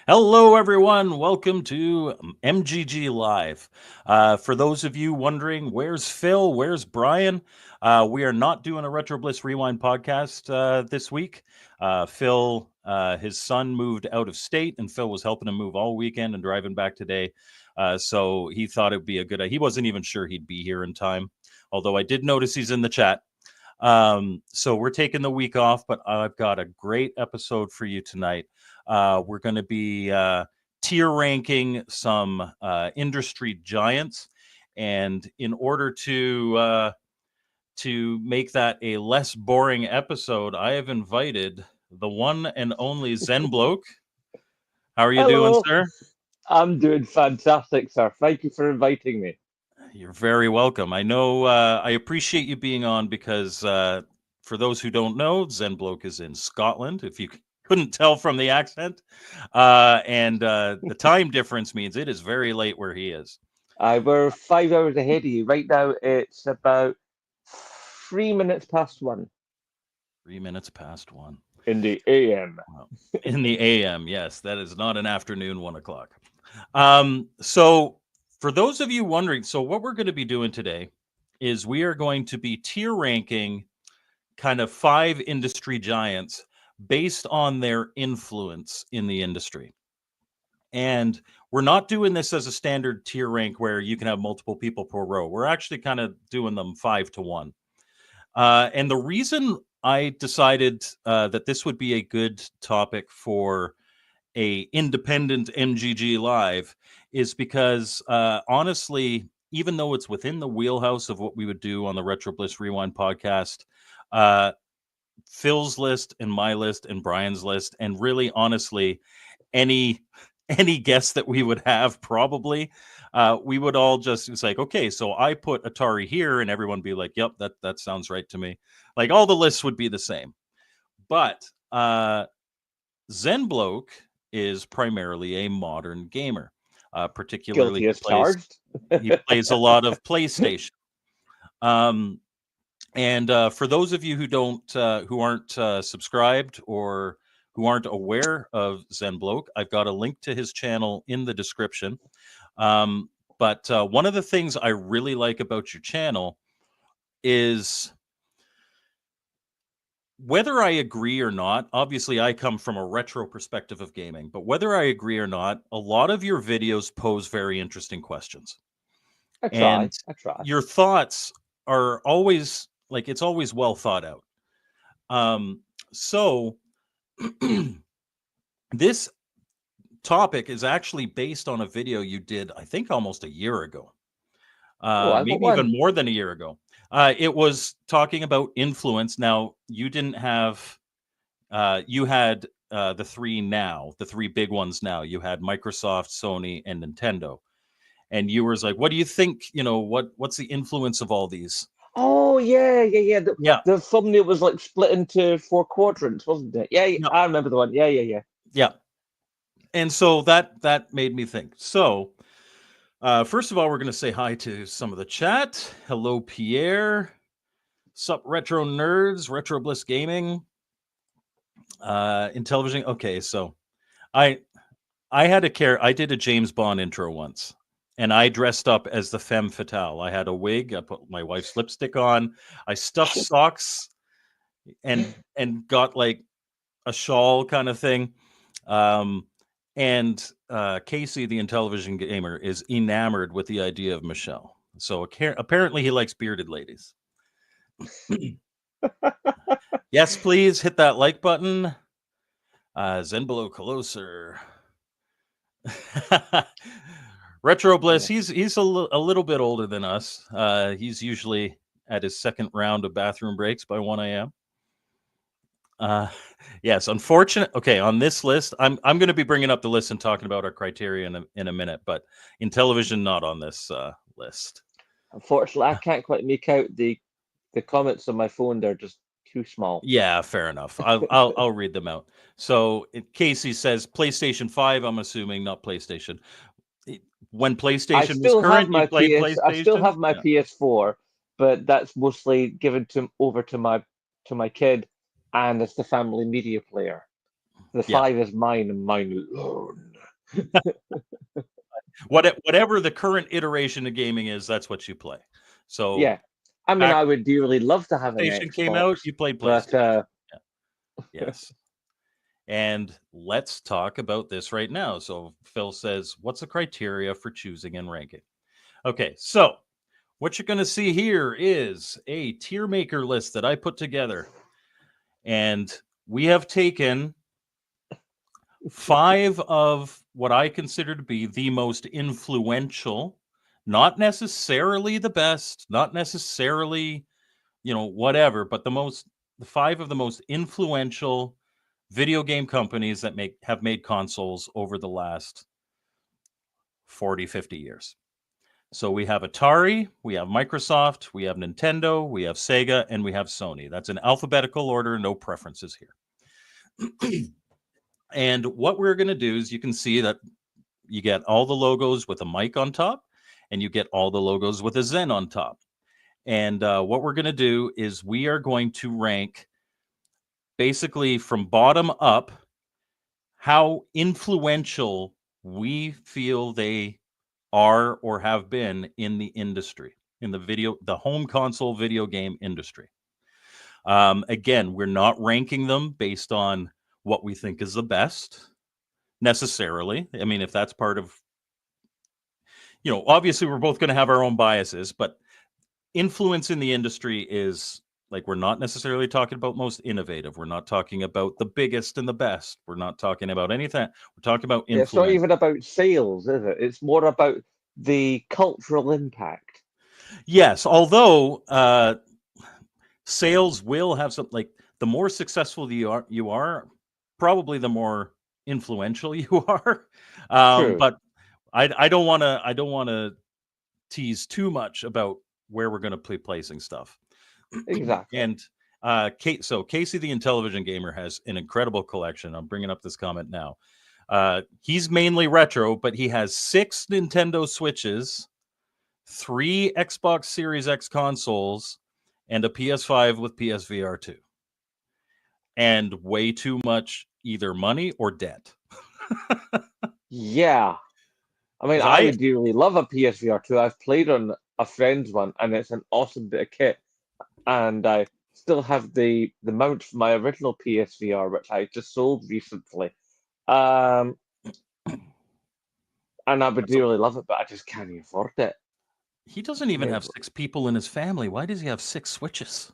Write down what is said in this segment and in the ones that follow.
Hello, everyone. Welcome to MGG Live. For those of you wondering, where's Phil? Where's Brian? We are not doing a Retro Bliss Rewind podcast this week. Phil, his son moved out of state, and Phil was helping him move all weekend and driving back today. So he thought it'd be a good. He wasn't even sure he'd be here in time, although I did notice he's in the chat. So we're taking the week off, but I've got a great episode for you tonight. We're going to be tier ranking some industry giants, and in order to make that a less boring episode, I have invited the one and only Zen Bloke. How are you doing, Hello, sir? I'm doing fantastic, sir. Thank you for inviting me. You're very welcome. I know I appreciate you being on because for those who don't know, Zen Bloke is in Scotland, if you couldn't tell from the accent. And the time difference means it is very late where he is. We're 5 hours ahead of you. Right now, it's about 3 minutes past one 3 minutes past one. in the AM. Wow. In the AM, yes, that is not an afternoon 1 o'clock. So for those of you wondering, so what we're going to be doing today is we are going to be tier ranking kind of 5 industry giants based on their influence in the industry. And we're not doing this as a standard tier rank where you can have multiple people per row. We're actually kind of doing them 5 to 1. And the reason I decided that this would be a good topic for a independent MGG Live is because honestly, even though it's within the wheelhouse of what we would do on the Retro Bliss Rewind podcast, uh, Phil's list and my list and Brian's list, and really honestly, any any guest that we would have probably we would all just it's like, okay, so I put Atari here, and everyone be like, yep, that sounds right to me. Like all the lists would be the same. But Zen Bloke is primarily a modern gamer. Particularly Guilty as charged. he plays a lot of PlayStation. Um, and for those of you who aren't subscribed or who aren't aware of Zen Bloke, I've got a link to his channel in the description. But one of the things I really like about your channel is whether I agree or not. Obviously, I come from a retro perspective of gaming, but whether I agree or not, a lot of your videos pose very interesting questions. I try. And I try. your thoughts are always like it's always well thought out. Um, so this topic is actually based on a video you did, I think, almost a year ago, Oh, what maybe even one? more than a year ago. It was talking about influence. Now, you didn't have, you had the three big ones now. You had Microsoft, Sony, and Nintendo. And you were like, what do you think? What's the influence of all these? Oh, yeah, yeah, yeah. The, Yeah, the thumbnail was like split into four quadrants, wasn't it? Yeah, yeah, yeah, I remember the one. Yeah, yeah, yeah. yeah. And so that made me think. So first of all, we're going to say hi to some of the chat. Hello, Pierre. Sup, retro nerds, retro bliss gaming, in television. Okay, so I I had a care. I did a James Bond intro once, and I dressed up as the femme fatale. I had a wig. I put my wife's lipstick on. I stuffed socks and got like a shawl kind of thing. Um, and Casey, the Intellivision gamer, is enamored with the idea of Michelle. So apparently he likes bearded ladies. Yes, please hit that like button. Zen below closer. Retro Bliss, Yeah. he's a little bit older than us. He's usually at his second round of bathroom breaks by 1 a.m. Uh, yes, unfortunate. Okay, on this list, I'm going to be bringing up the list and talking about our criteria in a minute, but in television, not on this list. Unfortunately, I can't quite make out the comments on my phone. They're just too small. Yeah, fair enough. I'll read them out. So Casey says PlayStation 5. I'm assuming not PlayStation. When I PlayStation was still have current, you my played PS. I still PlayStation. have my Yeah, PS4, but that's mostly given to over to my kid, and it's the family media player. The yeah. five is mine and mine alone. Whatever the current iteration of gaming is, that's what you play. So Yeah. I mean, back I would dearly love to have an PlayStation came out, Xbox, you played but PlayStation. Yeah. Yes. And let's talk about this right now. So Phil says, what's the criteria for choosing and ranking? Okay, so what you're going to see here is a tier maker list that I put together. And we have taken 5 of what I consider to be the most influential, not necessarily the best, not necessarily, whatever, but the 5 of the most influential video game companies that have made consoles over the last 40, 50 years. So we have Atari, we have Microsoft, we have Nintendo, we have Sega, and we have Sony. That's in alphabetical order, no preferences here. And what we're going to do is you can see that you get all the logos with a mic on top, and you get all the logos with a Zen on top. And what we're going to do is we are going to rank basically from bottom up how influential we feel they are or have been in the industry, in the home console video game industry. Again, we're not ranking them based on what we think is the best necessarily. I mean, if that's part of, obviously we're both going to have our own biases, but influence in the industry is like, we're not necessarily talking about most innovative. We're not talking about the biggest and the best. We're not talking about anything. We're talking about yeah, it's not influence. even about sales, is it? It's more about the cultural impact. Yes, although sales will have some, like, the more successful you are, probably the more influential you are. True. But I don't want to tease too much about where we're going to be placing stuff. Exactly. And so Casey the Intellivision Gamer has an incredible collection. I'm bringing up this comment now. He's mainly retro, but he has 6 Nintendo Switches, 3 Xbox Series X consoles, and a PS5 with PSVR 2. And way too much either money or debt. Yeah. I mean, I would dearly love a PSVR 2. I've played on a friend's one, and it's an awesome bit of kit. And I still have the mount for my original PSVR, which I just sold recently. Um, and I would dearly love it, but I just can't afford it. He doesn't even have 6 people in his family. Why does he have 6 Switches?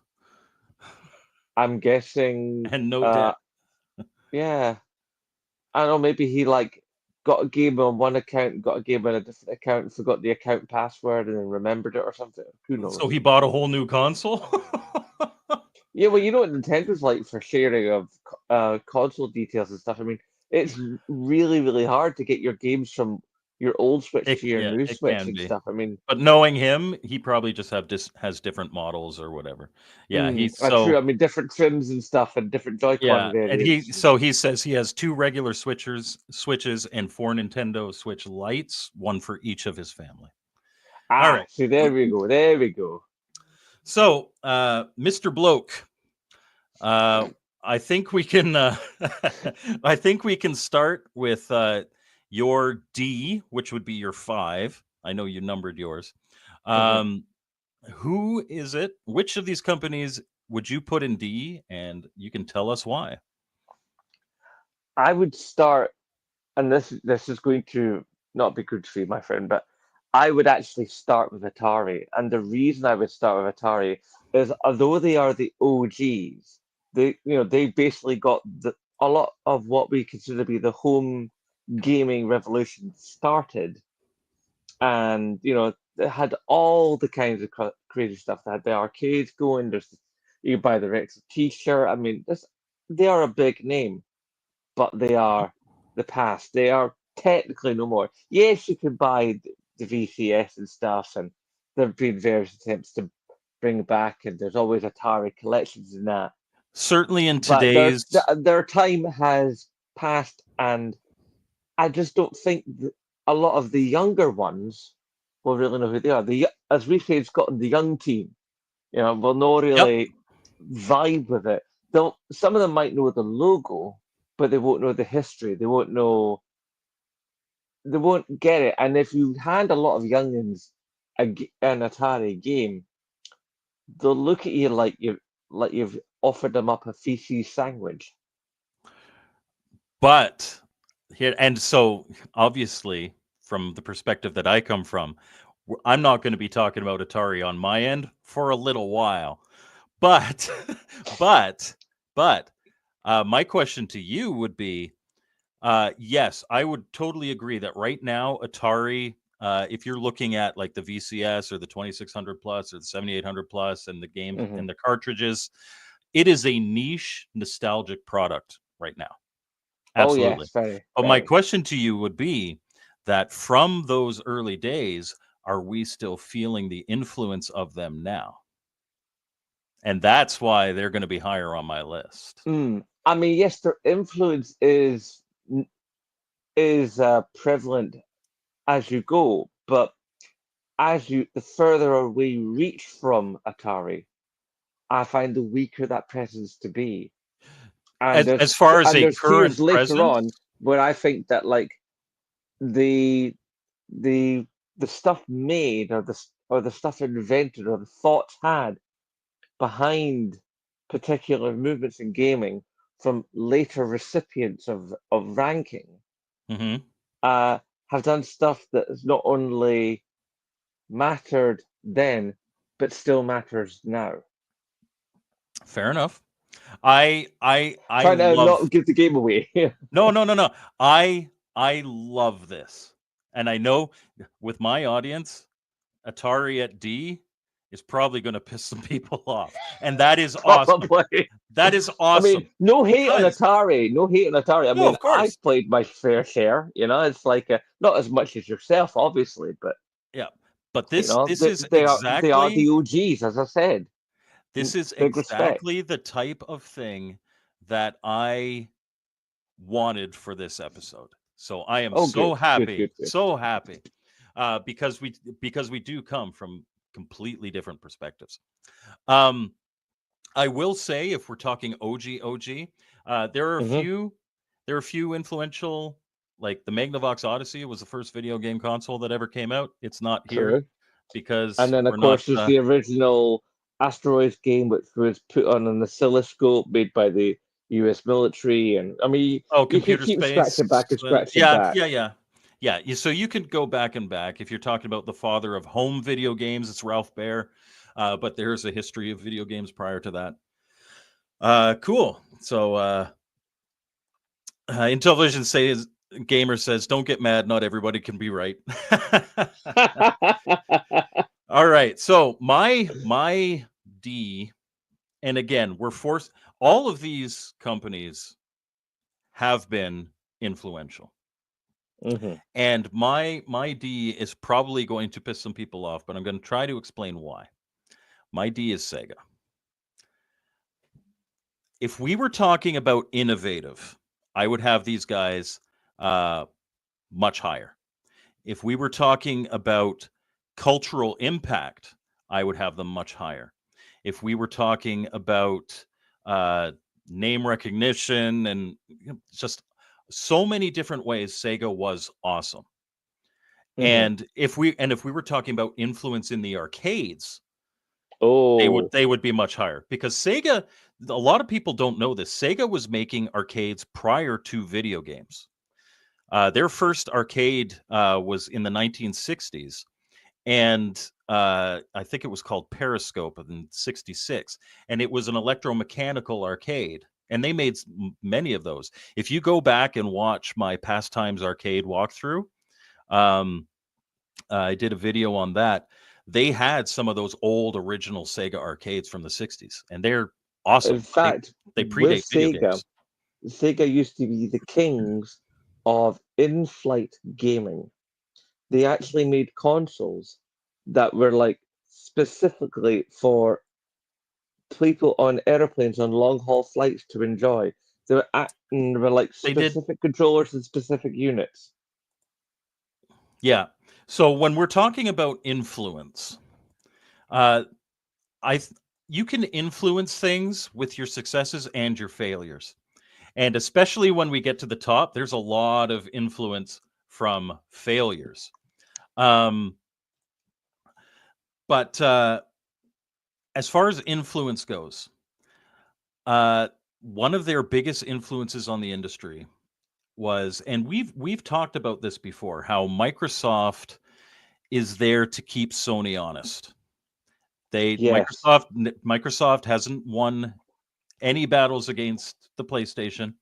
I'm guessing, And no debt. yeah. I don't know, maybe he got a game on one account, got a game on a different account, forgot the account password, and then remembered it or something. Who knows? So he bought a whole new console? Yeah, well, you know what Nintendo's like for sharing of console details and stuff. I mean, it's really, really hard to get your games from your old Switch to your new It Switch can and be. stuff. I mean, But knowing him, he probably just has different models or whatever. Yeah, true. I mean, different trims and stuff and different Joy-Con and variants. he says he has 2 regular switches and 4 Nintendo Switch Lights, one for each of his family. All right. See, there we go. There we go. So, Mr. Bloke, I think we can I think we can start with your D, which would be your 5. I know you numbered yours. Who is it? Which of these companies would you put in D? And you can tell us why. I would start, and this is going to not be good for you, my friend, but I would actually start with Atari. And the reason I would start with Atari is, although they are the OGs, they basically got a lot of what we consider to be the home gaming revolution started. And they had all the kinds of crazy stuff. They had the arcades going. You could buy the Rex T-shirt. I mean, they are a big name, but they are the past. They are technically no more. Yes, you can buy the VCS and stuff, and there have been various attempts to bring back, and there's always Atari collections and that. Certainly in But today's their time has passed, and I just don't think a lot of the younger ones will really know who they are. As we say in Scotland, the young team, will not really vibe with it. Some of them might know the logo, but they won't know the history. They won't know they won't get it. And if you hand a lot of youngins an Atari game, they'll look at you like you've offered them up a feces sandwich. But here, and so obviously, from the perspective that I come from, I'm not going to be talking about Atari on my end for a little while. But, but, but, my question to you would be, yes, I would totally agree that right now Atari, if you're looking at like the VCS or the 2600 plus or the 7800 plus and the games Hmm. and the cartridges, it is a niche nostalgic product right now. Oh Absolutely. yes, very, But my very. question to you would be that from those early days, are we still feeling the influence of them now? And that's why they're going to be higher on my list. I mean, yes, their influence is prevalent as you go, but the further we reach from Atari, I find the weaker that presence to be. And As far as a there's tiers current later presence, on where I think that like the the the stuff made or the stuff invented or the thoughts had behind particular movements in gaming from later recipients of ranking mhm, uh, have done stuff that has not only mattered then but still matters now. fair enough. I Trying to love not give the game away. no. I love this. And I know with my audience, Atari at D is probably going to piss some people off. And that is awesome. Probably. That is I mean, awesome no hate on because Atari. No hate on Atari. I no, mean, of I've course. played my fair share. It's like not as much as yourself, obviously, but Yeah. But this is they are exactly the OGs, as I said. this is Big respect. exactly the type of thing that I wanted for this episode. So I am Oh, good, good, good, good. so happy, because we do come from completely different perspectives. Um, I will say, if we're talking OG, Hmm. there are a few influential, like the Magnavox Odyssey was the first video game console that ever came out. It's not here True. And because then, of we're not. course, there's the original Asteroids game, which was put on an oscilloscope made by the US military. And I mean, Oh, you can computer keep space. scratching back and scratching Yeah, back. yeah. So you could go back and back if you're talking about the father of home video games. It's Ralph Baer, but there's a history of video games prior to that. Cool. So Intellivision says gamer says, "Don't get mad. Not everybody can be right." All right. So my D, and again, we're forced. All of these companies have been influential. Hmm. And my D is probably going to piss some people off, but I'm going to try to explain why. My D is Sega. If we were talking about innovative, I would have these guys much higher. If we were talking about cultural impact, I would have them much higher. If we were talking about uh, name recognition and just so many different ways, Sega was awesome. Hmm. And if we were talking about influence in the arcades, Oh, they would be much higher because Sega, a lot of people don't know this. Sega was making arcades prior to video games. Their first arcade was in the 1960s, and I think it was called Periscope in '66, and it was an electromechanical arcade. And they made many of those. If you go back and watch my Pastimes arcade walkthrough, um, I did a video on that. They had some of those old original Sega arcades from the '60s, and they're in awesome. fact, They with predate video Sega, games. Sega used to be the kings of in-flight gaming. They actually made consoles that were like specifically for people on airplanes on long haul flights to enjoy. They were like They did, specific controllers and specific units. yeah. So when we're talking about influence, uh, you can influence things with your successes and your failures. And especially when we get to the top, there's a lot of influence from failures. But as far as influence goes, one of their biggest influences on the industry was, and we've talked about this before, how Microsoft is there to keep Sony honest. Yes. Microsoft hasn't won any battles against the PlayStation.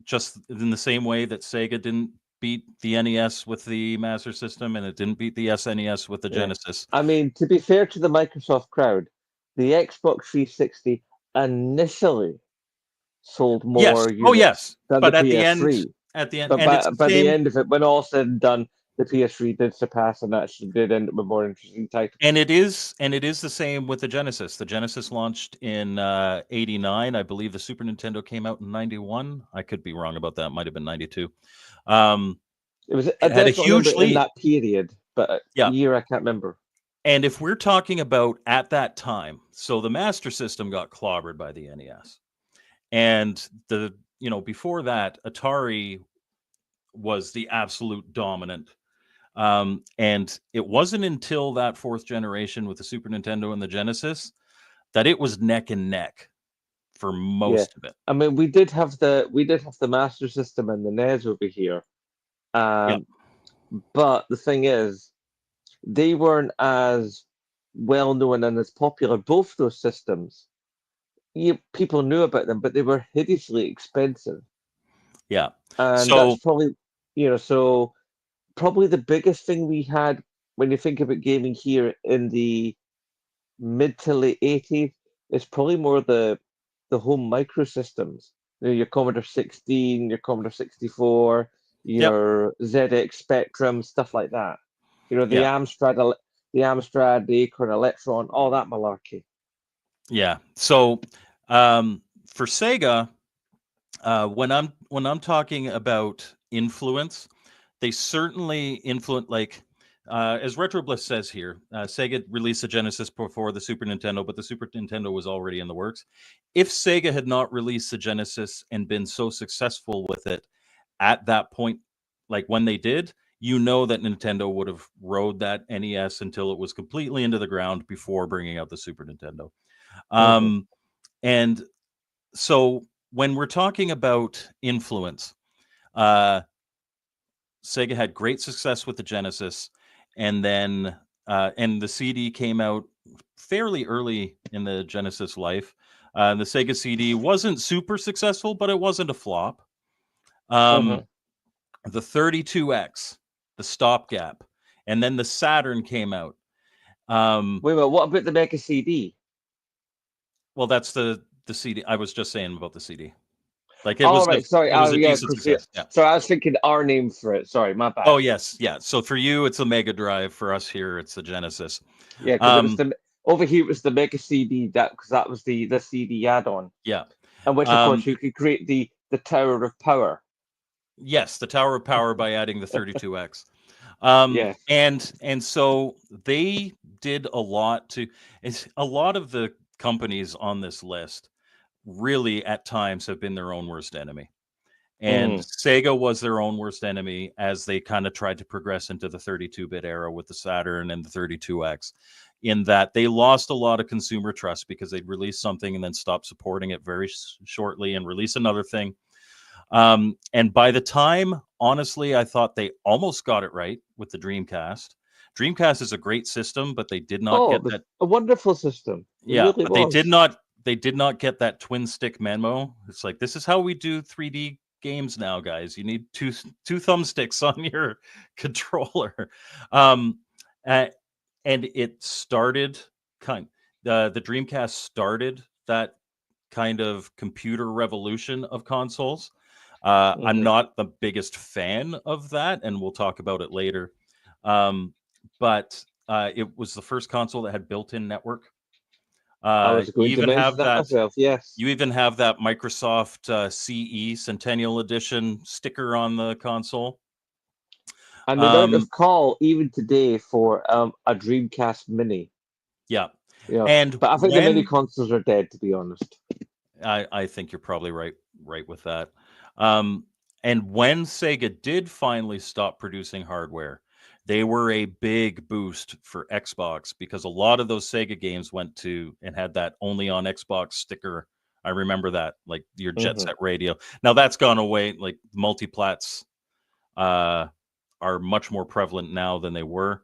Just in the same way that Sega didn't beat the NES with the Master System, and it didn't beat the SNES with the Yeah. Genesis. I mean, to be fair to the Microsoft crowd, the Xbox 360 initially sold Yes. more Oh, units yes. than the But PS3. and it's the By the same. end of it, when all said and done, the PS3 did surpass and actually did end up with more interesting titles. And it is the same with the Genesis. The Genesis launched in '89. I believe the Super Nintendo came out in '91. I could be wrong about that. Might have been '92. It was, I It had a definitely remember huge in lead. that period, but Yeah. year I can't remember. And if we're talking about at that time, so the Master System got clobbered by the NES. And before that, Atari was the absolute dominant. And it wasn't until that fourth generation with the Super Nintendo and the Genesis that it was neck and neck for Yeah, most of it. I mean, we did have the Master System and the NES over here, Yeah. but the thing is, they weren't as well known and as popular. Both those systems, people knew about them, but they were hideously expensive, Yeah. and that's So probably so probably the biggest thing we had when you think about gaming here in the mid to late 80s is probably more the home microsystems. Your Commodore 16, your Commodore 64, yep. your ZX Spectrum, stuff like that. Yeah. The Acorn Electron, all that malarkey. Yeah. So for Sega, when I'm talking about influence, they certainly influence, like as Retrobliss says here, Sega released the Genesis before the Super Nintendo, but the Super Nintendo was already in the works. If Sega had not released the Genesis and been so successful with it at that point, like when they did, that Nintendo would have rode that NES until it was completely into the ground before bringing out the Super Nintendo. Mm-hmm. And so when we're talking about influence, uh, Sega had great success with the Genesis, and then and the CD came out fairly early in the Genesis life. The Sega CD wasn't super successful, but it wasn't a flop. Mm-hmm. The 32X, the stopgap, and then the Saturn came out. Wait a minute, what about the Mega CD? Well, that's the CD. I was just saying about the CD. Like All right, sorry. it was Oh, a yeah, decent because success. Yeah. sorry, I was thinking our name for it. Sorry, my Oh bad. yes, yeah. So for you, it's a Mega Drive. For us here, it's the Genesis. Yeah, because it was Um, the over here it was the Mega CD because that was the CD add-on, yeah. and which of course Um, you could create the Tower of Power. yes, the Tower of Power by adding the 32X. Yes. And so they did a lot to. It's a lot of the companies on this list really at times have been their own worst enemy. And Mm. Sega was their own worst enemy as they kind of tried to progress into the 32-bit era with the Saturn and the 32X, in that they lost a lot of consumer trust because they'd release something and then stop supporting it very shortly and release another thing. And by the time, honestly, I thought they almost got it right with the Dreamcast. Dreamcast is a great system, but they did not Oh, get it was that. a wonderful system. It Yeah, really but they did was. not. They did not get that twin stick memo. It's like, this is how we do 3D games now, guys. You need two thumbsticks on your controller. Um, uh, and it started the Dreamcast started that kind of computer revolution of consoles. I'm Hmm. not the biggest fan of that, and we'll talk about it later. But it was the first console that had built-in network. I was You going to even mention have that that. myself. Yes. You even have that Microsoft CE Centennial Edition sticker on the console. And the amount Um, of call even today for a Dreamcast Mini. yeah, Yeah, and but I think the mini when consoles are dead, to be honest. I think you're probably right with that. Um, And when Sega did finally stop producing hardware, they were a big boost for Xbox because a lot of those Sega games went to and had that only on Xbox sticker. I remember that, like your Jet Hmm. Set Radio. Now that's gone away. Like multiplats uh, are much more prevalent now than they were.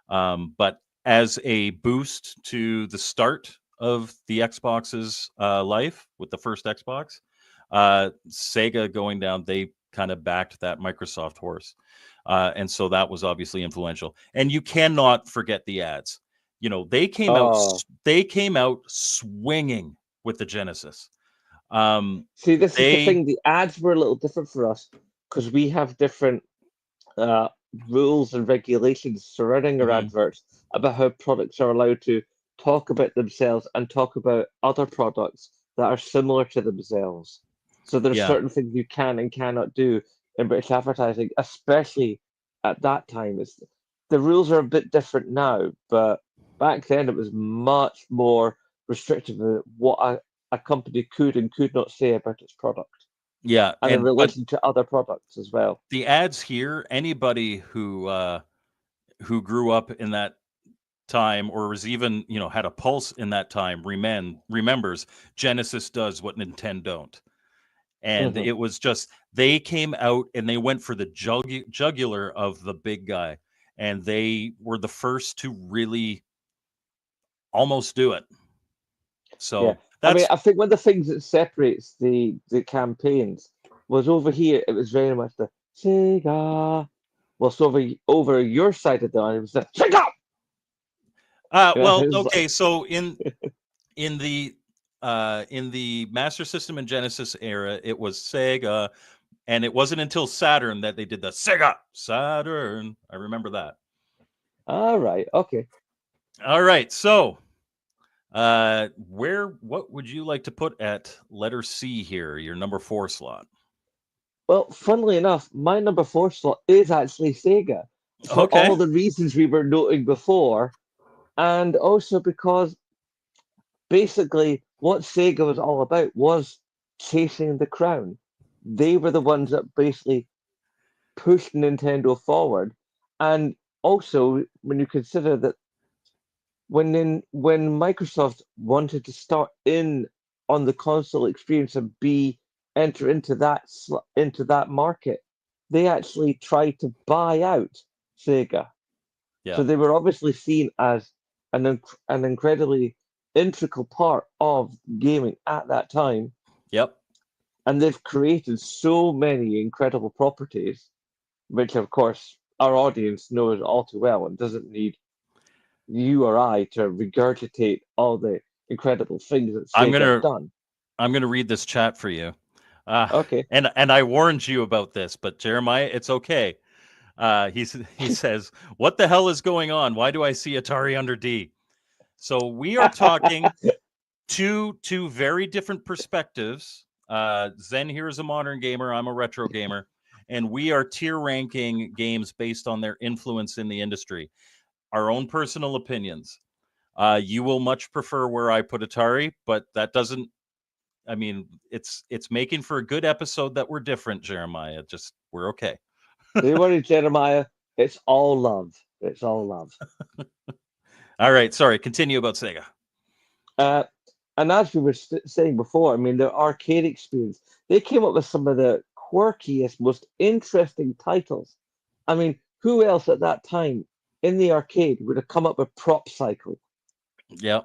But as a boost to the start of the Xbox's life with the first Xbox, Sega going down, they kind of backed that Microsoft horse. And so that was obviously influential. And you cannot forget the ads. You know, Oh, they came out swinging with the Genesis. Um, see, this is the they thing. The ads were a little different for us because we have different uh, rules and regulations surrounding our Mhm. adverts about how products are allowed to talk about themselves and talk about other products that are similar to themselves. So there's Yeah, certain things you can and cannot do in British advertising, especially at that time. The rules are a bit different now, but back then it was much more restrictive of what a company could and could not say about its product yeah, and in and but relation to other products as well. the ads here, anybody who grew up in that time or was even, you know, had a pulse in that time remembers Genesis does what Nintendo don't. And Hmm. it was just they came out and they went for the jugular of the big guy, and they were the first to really almost do it. Yeah, So I mean, that's I think one of the things that separates the campaigns was over here. It was very much the Sega. Whilst over your side of the line, it was the Sega. well, It was okay, like, so in the in the Master System and Genesis era, it was Sega, and it wasn't until Saturn that they did the Sega Saturn. I remember that. all right, okay. All right, so what would you like to put at letter C here, your number 4 slot? Well, funnily enough, my number four slot is actually Sega for Okay. all the reasons we were noting before, and also because basically what Sega was all about was chasing the crown. They were the ones that basically pushed Nintendo forward. And also, when you consider that when Microsoft wanted to start in on the console experience and be enter into into that market, they actually tried to buy out Sega. Yeah. So they were obviously seen as an incredibly integral part of gaming at that time, Yep. and they've created so many incredible properties, which of course our audience knows all too well and doesn't need you or I to regurgitate all the incredible things that I'm Sega have gonna done. I'm gonna read this chat for you. Uh, Okay. and I warned you about this, but Jeremiah, it's okay. He says, "What the hell is going on? Why do I see Atari under D?" So we are talking two very different perspectives. Zen here is a modern gamer. I'm a retro gamer, and we are tier ranking games based on their influence in the industry. Our own personal opinions. You will much prefer where I put Atari, but that doesn't. I mean, it's making for a good episode that we're different, Jeremiah. Just we're okay. Don't worry, Jeremiah. It's all love. It's all love. All right, sorry. Continue about Sega. Uh, and as we were saying before, I mean, the arcade experience, they came up with some of the quirkiest, most interesting titles. I mean, who else at that time in the arcade would have come up with Prop Cycle, Yeah,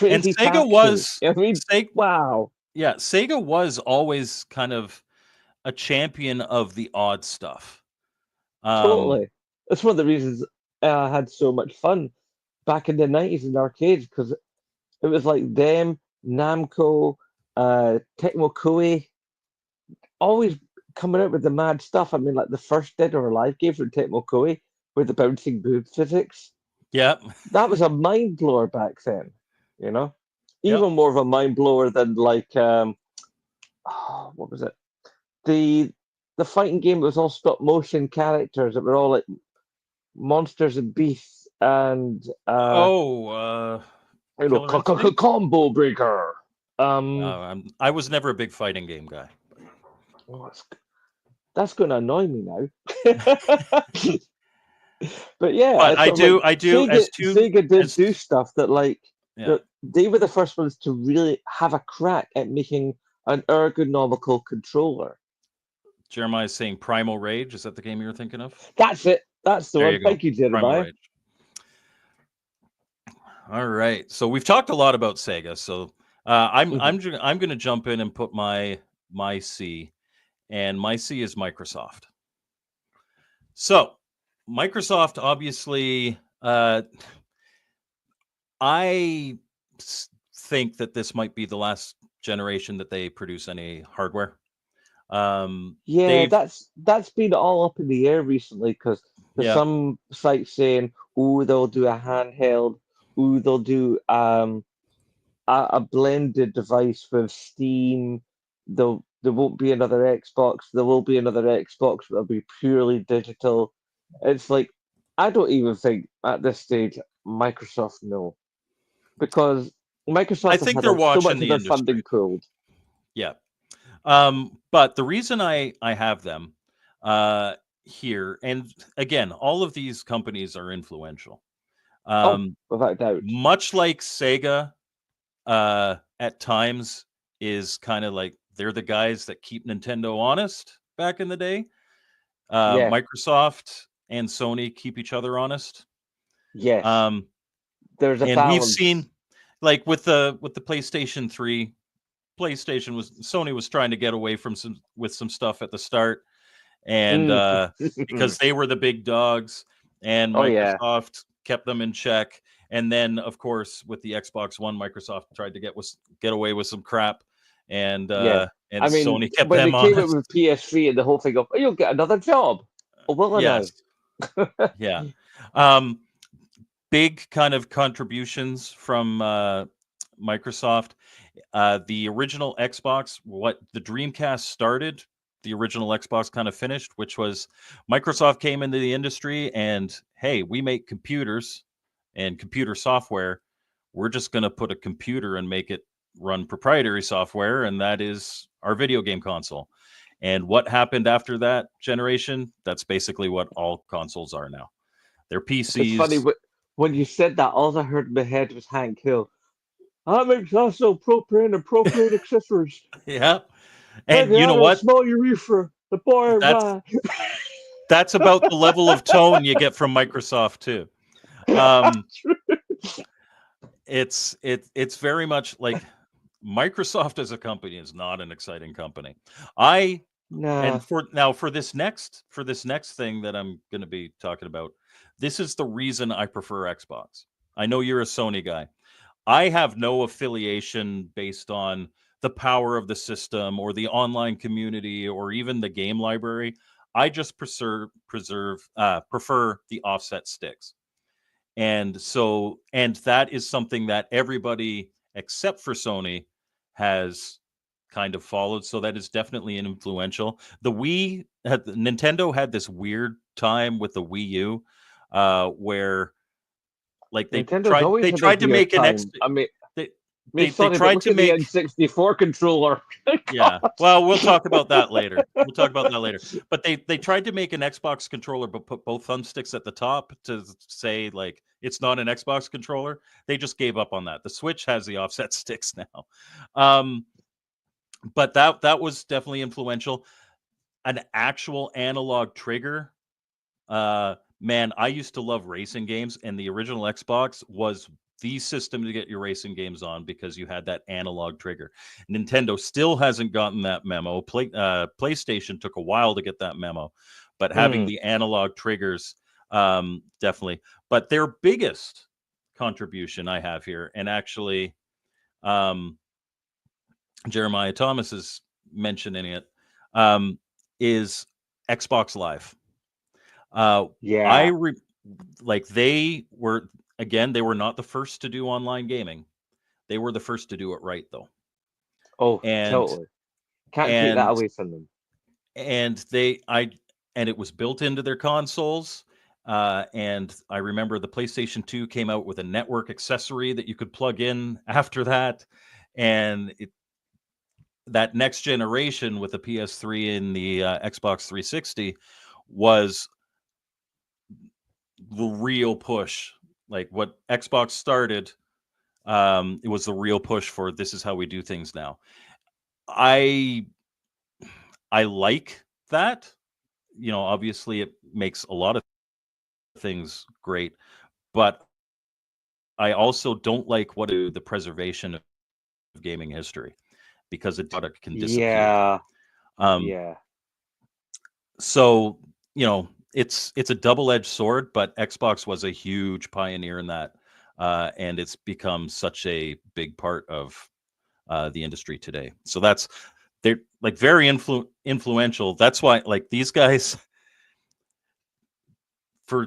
and Crazy Sega Taxi? was I mean, Sega. wow, Yeah, Sega was always kind of a champion of the odd stuff. Um, totally. That's one of the reasons I had so much fun back in the 90s in arcades because it was like them, Namco, Tecmo Koei, always coming out with the mad stuff. I mean, like the first Dead or Alive game from Tecmo Koei with the bouncing boob physics. yeah, That was a mind blower back then, you know? yep. Even more of a mind blower than like oh, what was it? The the fighting game that was all stop motion characters that were all like monsters and beasts and Oh, Killer Instinct. combo breaker. I was never a big fighting game guy. What's that's going to annoy me now. But yeah, But it's sort of like I do as two Sega did as do stuff that like yeah. they were the first ones to really have a crack at making an ergonomical controller. Jeremiah's saying Primal Rage. Is that the game you were thinking of? That's it. That's the There one. you go. Thank you, Primal Jeremiah. Rage. All right. So we've talked a lot about Sega. So I'm going to jump in and put my C, and my C is Microsoft. So Microsoft, obviously, I think that this might be the last generation that they produce any hardware. Yeah, They've that's been all up in the air recently because there's yeah. some sites saying, "Oh, they'll do a handheld. Oh, they'll do a blended device with Steam. There won't be another Xbox. There will be another Xbox, but it'll be purely digital." It's like I don't even think at this stage Microsoft know because I Microsoft have think had they're so watching much of the their industry. funding pulled. Yeah. But the reason I have them here, and again, all of these companies are influential. Oh, Um, without doubt. much like Sega, at times is kind of like they're the guys that keep Nintendo honest back in the day. Yeah. Microsoft and Sony keep each other honest. Yes. Um, There's a and we've balance. seen like with the PlayStation 3, Sony was trying to get away from some stuff at the start, and Mm. because they were the big dogs, and Oh yeah. Microsoft kept them in check. And then, of course, with the Xbox One, Microsoft tried to get away with some crap, and Yeah. I mean, Sony kept when they them came out honest. with PS3 and the whole thing of, oh, you'll get another job. Oh, will I now? Yes, yeah. Um, big kind of contributions from Microsoft. The original Xbox, what the Dreamcast started, the original Xbox kind of finished, which was Microsoft came into the industry and, hey, we make computers and computer software. We're just going to put a computer and make it run proprietary software, and that is our video game console. And what happened after that generation? That's basically what all consoles are now. They're It's funny PCs. when you said that, all I heard in my head was Hank Hill. I make also propane and propane accessories. Yeah. Hey, And they you know add a what? small urethra. The boy That's rye. that's about the level of tone you get from Microsoft too. Um, it's very much like Microsoft as a company is not an exciting company. I Nah. and for this next thing that I'm going to be talking about, this is the reason I prefer Xbox. I know you're a Sony guy. I have no affiliation based on the power of the system or the online community or even the game library. I just prefer the offset sticks. And that is something that everybody except for Sony has kind of followed. So that is definitely influential. Nintendo had this weird time with the Wii U, where like Nintendo's always they had a tried to weird make an X time. I mean, they they sorry, but tried look to at the make N64 controller. yeah. God. Well, we'll talk about that later. We'll talk about that later. But they tried to make an Xbox controller, but put both thumbsticks at the top to say like it's not an Xbox controller. They just gave up on that. The Switch has the offset sticks now, um, but that was definitely influential. An actual analog trigger. Man, I used to love racing games, and the original Xbox was the system to get your racing games on because you had that analog trigger. Nintendo still hasn't gotten that memo. PlayStation took a while to get that memo, but having Mm. the analog triggers, definitely. But their biggest contribution I have here, and actually, um, Jeremiah Thomas is mentioning it, um, is Xbox Live. I Yeah. like they were again, they were not the first to do online gaming. They were the first to do it right though. Oh, And totally. Can't take that and away from them. and they I and it was built into their consoles. And I remember the PlayStation 2 came out with a network accessory that you could plug in after that. And that next generation with the PS3 and the Xbox 360 was the real push. Like what Xbox started, it was the real push for this is how we do things now. I like that. You know, obviously it makes a lot of things great, but I also don't like what the preservation of gaming history because a product can disappear. Yeah, Um, yeah. so you know, it's a double-edged sword, but Xbox was a huge pioneer in that, and it's become such a big part of the industry today. So they're like very influential. That's why like these guys to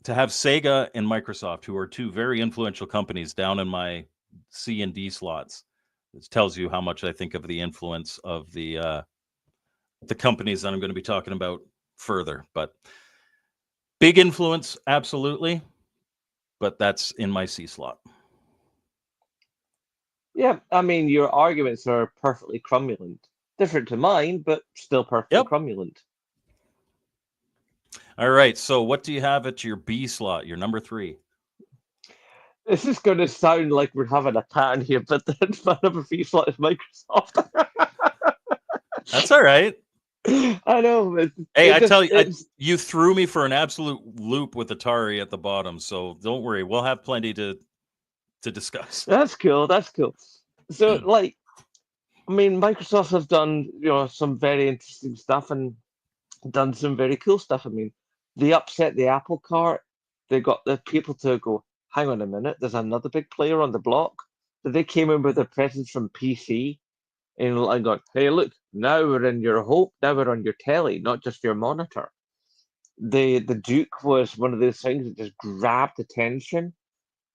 have Sega and Microsoft, who are two very influential companies, down in my C and D slots. This tells you how much I think of the influence of the companies that I'm going to be talking about further. But big influence, absolutely. But that's in my C slot. Yeah, I mean, your arguments are perfectly cromulent. Different to mine, but still perfectly Yep. cromulent. All right. So what do you have at your B slot, your number 3? This is going to sound like we're having a pattern here, but then my number 3 slot is Microsoft. That's all right. I know. Hey, I tell you, you threw me for an absolute loop with Atari at the bottom, so don't worry. We'll have plenty to discuss. That's cool. That's cool. So, like, I mean, Microsoft has done, some very interesting stuff and done some very cool stuff. I mean, they upset the apple cart. They got the people to go, hang on a minute, there's another big player on the block. So they came in with their presence from PC and got, hey, look, now we're in your home, now we're on your telly, not just your monitor. The Duke was one of those things that just grabbed attention.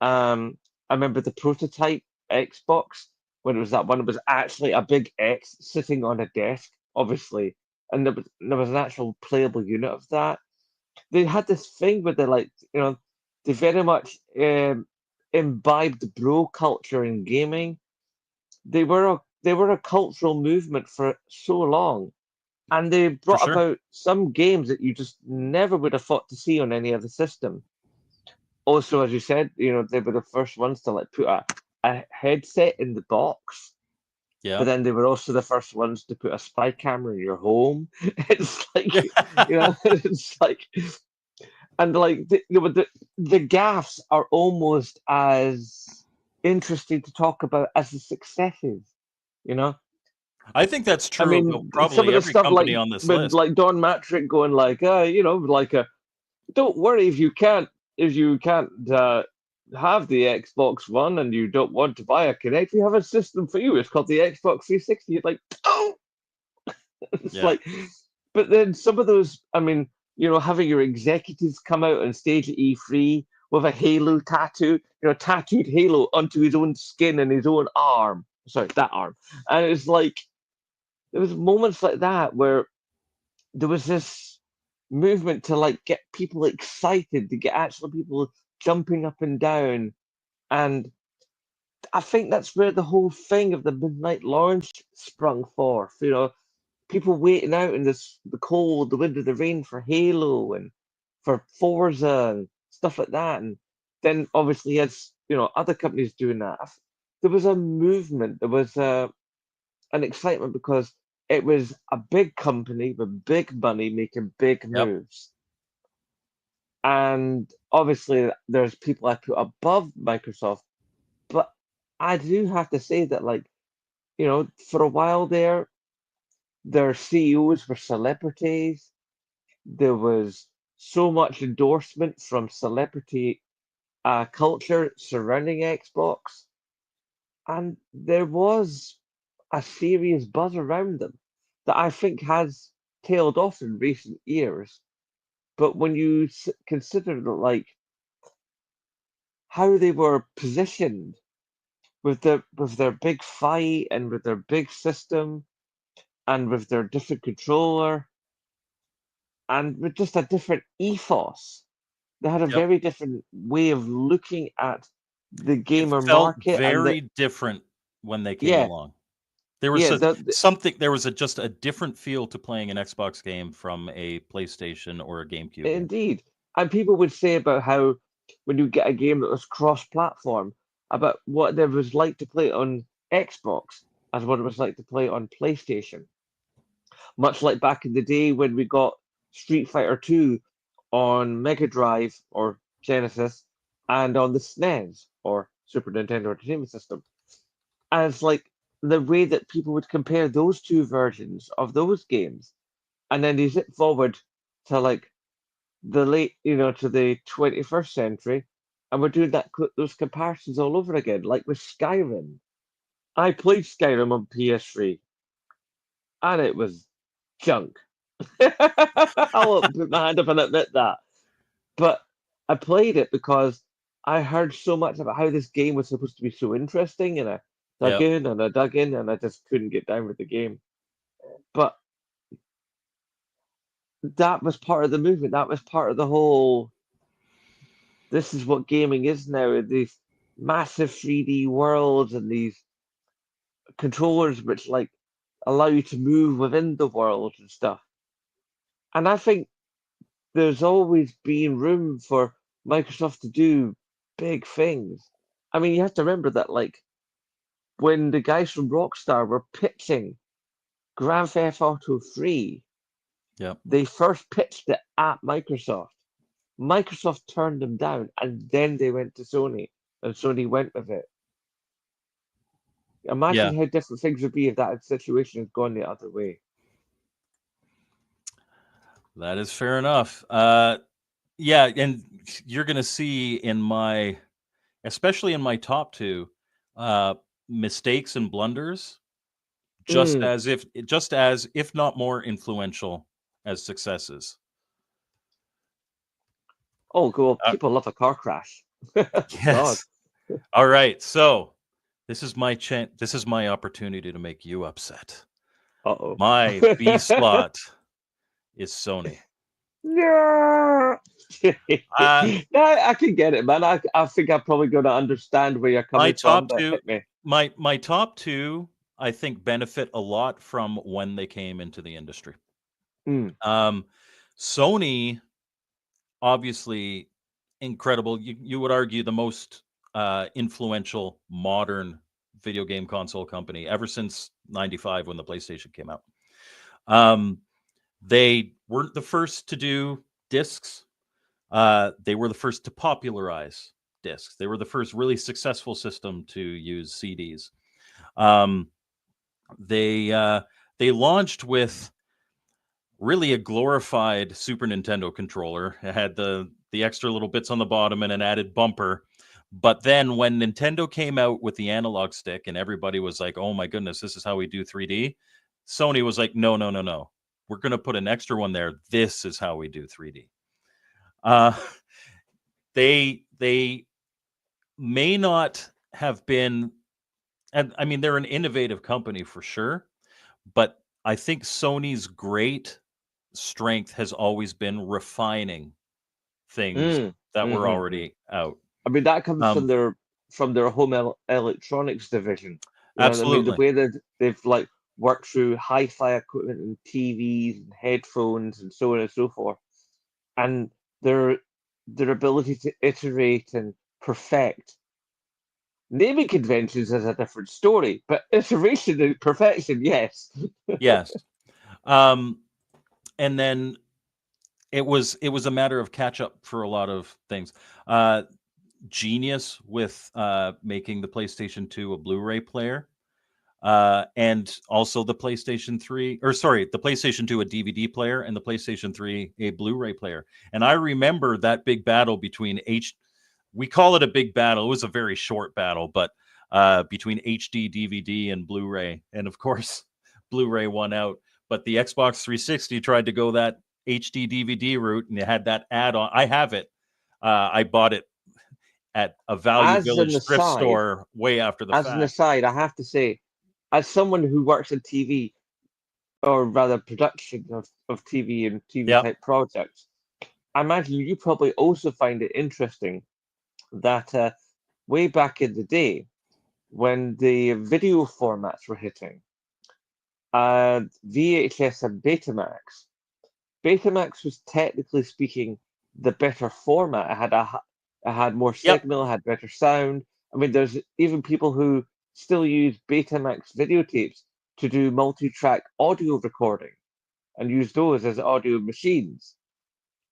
I remember the prototype Xbox when it was that one. It was actually a big X sitting on a desk, obviously, and there was an actual playable unit of that. They had this thing where they very much imbibed bro culture in gaming. They were a cultural movement for so long, and they For brought sure. about some games that you just never would have thought to see on any other system. Also, as you said, they were the first ones to like put a headset in the box, but Yeah. then they were also the first ones to put a spy camera in your home. It's like, it's like, and like the gaffes are almost as interesting to talk about as the successes, you know. I think that's I true about mean, some probably of the every stuff company on this with list. like Don Matrick going like, don't worry if you can't have the Xbox One and you don't want to buy a Kinect, we have a system for you. It's called the Xbox 360. You're like, oh, it's Yeah. like, but then some of those, I mean, having your executives come out on stage at E3 with a Halo tattoo, tattooed Halo onto his own skin and his own arm. Sorry, that arm. And it's like, there was moments like that where there was this movement to like get people excited, to get actual people jumping up and down. And I think that's where the whole thing of the midnight launch sprung forth. People waiting out in the cold, the wind, and the rain for Halo and for Forza and stuff like that. And then obviously as other companies doing that, there was a movement. There was an excitement because it was a big company with big money making big Yep. moves. And obviously, there's people I put above Microsoft, but I do have to say that, for a while there, their CEOs were celebrities. There was so much endorsement from celebrity culture surrounding Xbox, and there was a serious buzz around them that I think has tailed off in recent years. But when you consider how they were positioned with their big fight and with their big system and with their different controller and with just a different ethos, they had a Yep. very different way of looking at the It gamer felt market and very different when they came yeah, along. There was Yeah, a something. There was just a different feel to playing an Xbox game from a PlayStation or a GameCube game. indeed. And people would say about how when you get a game that was cross-platform, about what it was like to play it on Xbox as what it was like to play it on PlayStation. Much like back in the day when we got Street Fighter 2 on Mega Drive or Genesis and on the SNES or Super Nintendo Entertainment System. And it's like the way that people would compare those two versions of those games. And then you zip forward to like to the 21st century, and we're doing those comparisons all over again, like with Skyrim. I played Skyrim on PS3, and it was junk. I'll put my hand up and admit that. But I played it because I heard so much about how this game was supposed to be so interesting, and I dug Yep. in and I dug in, and I just couldn't get down with the game. But that was part of the movement. That was part of the whole. This is what gaming is now. These massive 3D worlds and these controllers which like allow you to move within the world and stuff. And I think there's always been room for Microsoft to do big things. I mean, you have to remember that like when the guys from Rockstar were pitching Grand Theft Auto 3, Yep. they first pitched it at Microsoft. Microsoft turned them down, and then they went to Sony, and Sony went with it. Yeah. Imagine how different things would be if that situation had gone the other way. That is fair enough. Yeah, and you're gonna see especially in my top two, mistakes and blunders, Mm. just as if not more influential as successes. Oh, cool. Uh, People love a car crash. God. yes. All right. So this is my chance. This is my opportunity to make you upset. Uh-oh. My B slot is Sony. No. Uh, No, I can get it, man. I think I'm probably going to understand where you're my coming from, top but two, hit me. my top two, I think benefit a lot from when they came into the industry. Mm. Sony, obviously, incredible. You would argue the most influential modern video game console company ever since '95 when the PlayStation came out. They weren't the first to do discs. They were the first to popularize discs. They were the first really successful system to use CDs. Um, they launched with really a glorified Super Nintendo controller. It had the extra little bits on the bottom and an added bumper. But then when Nintendo came out with the analog stick and everybody was like, "Oh my goodness, this is how we do 3D." Sony was like, "No, no, no, no. We're going to put an extra one there. This is how we do 3D." Uh, they may not have been, and I mean they're an innovative company for sure, but I think Sony's great strength has always been refining things Mm. that were Hmm. already out. I mean, that comes Um, from their home electronics division. You know what I mean? The absolutely. way that they've like worked through hi-fi equipment and TVs and headphones and so on and so forth, and their ability to iterate and perfect. Naming conventions is a different story, but iteration and perfection, yes. Yes. Um, and then it was a matter of catch up for a lot of things. Genius with making the PlayStation 2 a Blu-ray player. And also the PlayStation 3, or sorry, the PlayStation 2 a DVD player and the PlayStation 3 a Blu-ray player. And I remember that big battle between we call it a big battle. It was a very short battle, but between HD DVD and Blu-ray. And of course, Blu-ray won out. But the Xbox 360 tried to go that HD DVD route and it had that add-on. I have it. I bought it at a Value As an Village thrift aside, store way after the as an fact. aside, I have to say, as someone who works in TV, or rather production of TV and TV Yep. type projects, I imagine you probably also find it interesting that way back in the day when the video formats were hitting, and VHS and Betamax. Betamax was technically speaking the better format. It had more Yep, signal, it had better sound. I mean, there's even people who still use Betamax videotapes to do multi-track audio recording and use those as audio machines.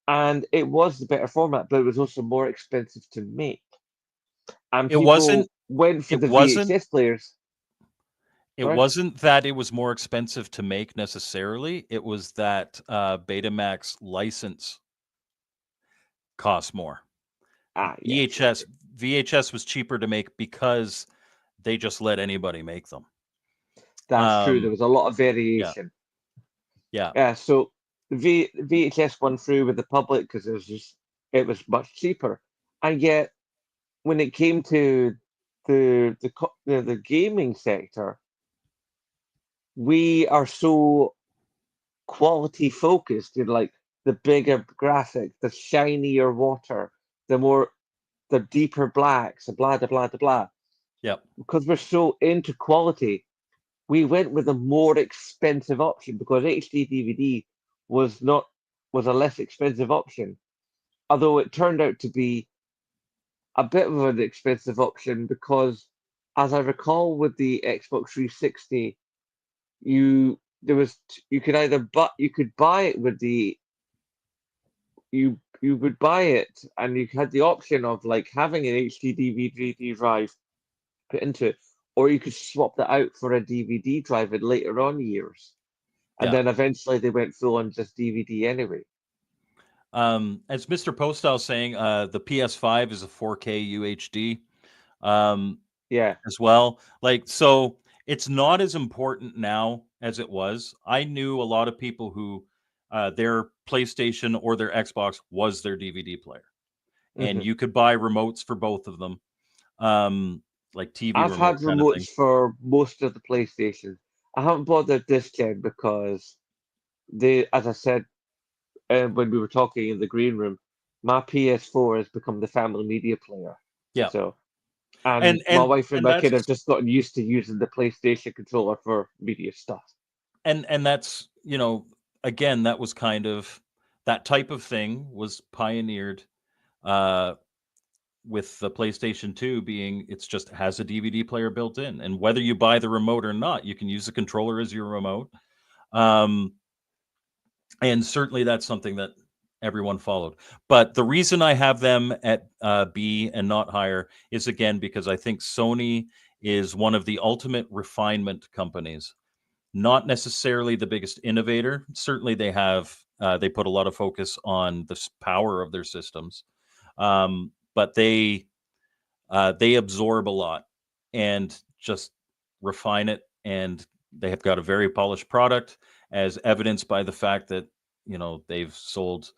And it was the better format, but it was also more expensive to make. And it wasn't. people went for It the wasn't. VHS players. It Sorry? wasn't that it was more expensive to make necessarily. It was that Betamax license cost more. Ah, yes, VHS VHS was cheaper to make because they just let anybody make them. that's true. There Um, was a lot of yeah, variation. yeah, Yeah, so VHS won through with the public because it was much cheaper, and yet when it came to the gaming sector, we are so quality focused. In like the bigger graphic, the shinier water, the deeper blacks, the blah blah blah blah. yep. Because we're so into quality, we went with a more expensive option because HD DVD was not was a less expensive option. Although it turned out to be a bit of an expensive option because, as I recall, with the Xbox 360, you could either you could buy it with the you would buy it and you had the option of like having an HD DVD drive put into it, or you could swap that out for a DVD drive in later on years. And Yeah. then eventually they went full on just DVD anyway. As Mr. Postal saying, the PS5 is a 4K UHD um, Yeah. as well. Like, so it's not as important now as it was. I knew a lot of people who their PlayStation or their Xbox was their DVD player, and Hmm. you could buy remotes for both of them, like TV I've remote had kind of thing. remotes for most of the PlayStation. I haven't bothered this gen because as I said when we were talking in the green room, my PS4 has become the family media player. Yeah, So, and and my and wife and and my kid have that's just gotten used to using the PlayStation controller for media stuff. and that's again, that was kind of that type of thing was pioneered uh with the PlayStation 2 being it's just has a DVD player built in, and whether you buy the remote or not, you can use the controller as your remote. Um and certainly that's something that everyone followed. But the reason I have them at B and not higher is again because I think Sony is one of the ultimate refinement companies, not necessarily the biggest innovator. Certainly, they put a lot of focus on the power of their systems, but they absorb a lot and just refine it, and they have got a very polished product, as evidenced by the fact that they've sold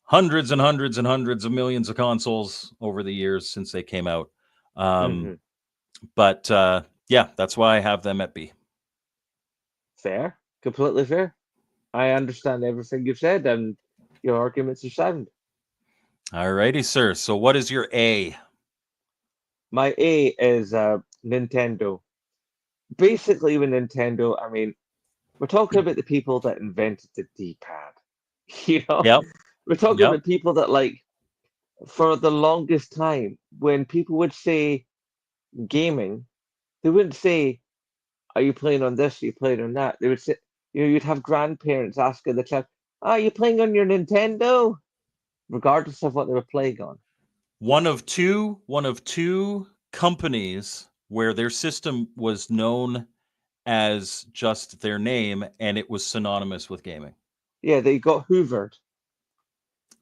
hundreds and hundreds and hundreds of millions of consoles over the years since they came out. Um, Hmm. but yeah, that's why I have them at B. Fair, completely fair. I understand everything you've said, and your arguments are sound. All righty, sir. So what is your A? My A is Nintendo. Basically, with Nintendo, I mean, we're talking about the people that invented the D-pad. You know, Yep. we're talking Yep. about people that like for the longest time, when people would say gaming, they wouldn't say, "Are you playing on this? Are you playing on that?" They would say, you'd have grandparents asking the child, "Are you playing on your Nintendo?" Regardless of what they were playing on. One of two companies where their system was known as just their name and it was synonymous with gaming. Yeah, they got hoovered.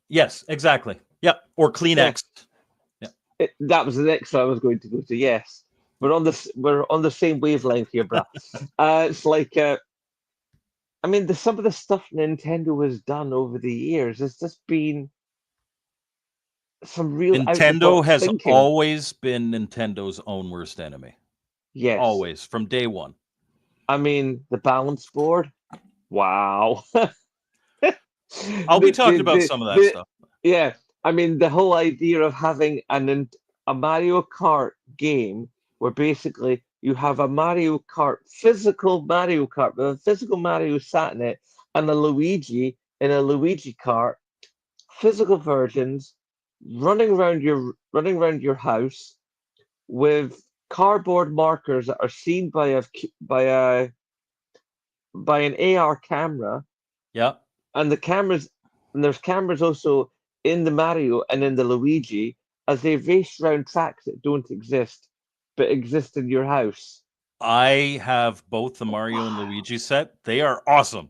Yes, exactly. Yep. Or Yeah, Kleenex. Yeah. that was the next one I was going to go to. Yes, we're on the same wavelength here, bruh. It's like I mean, some of the stuff Nintendo has done over the years has just been some real out the Nintendo box has thinking. always been Nintendo's own worst enemy. Yes, Always, from day one. I mean the balance board. Wow. I'll be talking about some of that The stuff. yeah. I mean the whole idea of having a Mario Kart game where basically you have a Mario Kart, physical Mario Kart, with a physical Mario sat in it, and a Luigi in a Luigi kart, physical versions, running around your house with cardboard markers that are seen by an AR camera, Yeah. and there's cameras also in the Mario and in the Luigi as they race around tracks that don't exist but exist in your house. I have both the Mario and Luigi set. They are awesome.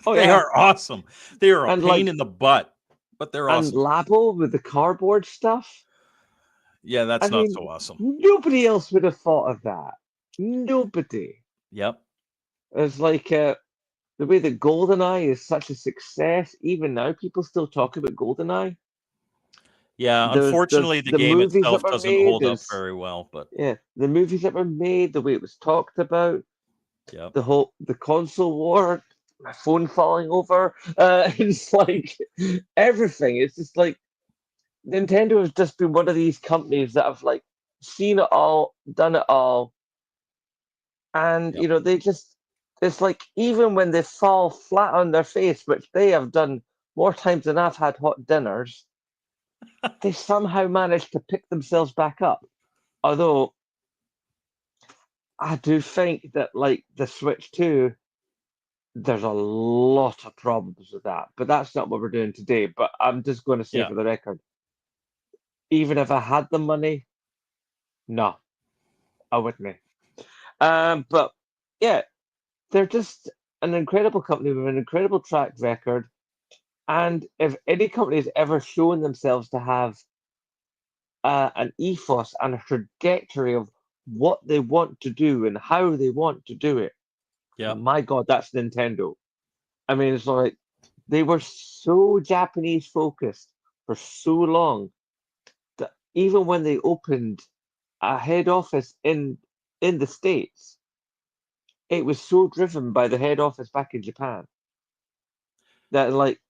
Oh They yeah, are awesome. They are a and pain like in the butt, but they're and awesome. Labo with the cardboard stuff. Yeah, I that's not mean, so awesome. nobody else would have thought of that. Nobody. Yep. It's like the way that GoldenEye is such a success. Even now, people still talk about GoldenEye. Yeah, The unfortunately, the the game movies that itself were doesn't made hold up is very well, but yeah, the movies that were made, the way it was talked about, yep. the console war, my phone falling over. It's like everything. It's just like Nintendo has just been one of these companies that have like seen it all, done it all, and Yep. they just it's like even when they fall flat on their face, which they have done more times than I've had hot dinners, they somehow manage to pick themselves back up. Although I do think that like the Switch 2, there's a lot of problems with that. But that's not what we're doing today. But I'm just going to say Yeah. for the record, even if I had the money, no, I wouldn't. But yeah, they're just an incredible company with an incredible track record. And if any company has ever shown themselves to have an ethos and a trajectory of what they want to do and how they want to do it, Yep. my God, that's Nintendo. I mean, it's like they were so Japanese focused for so long that even when they opened a head office in the States, it was so driven by the head office back in Japan that like,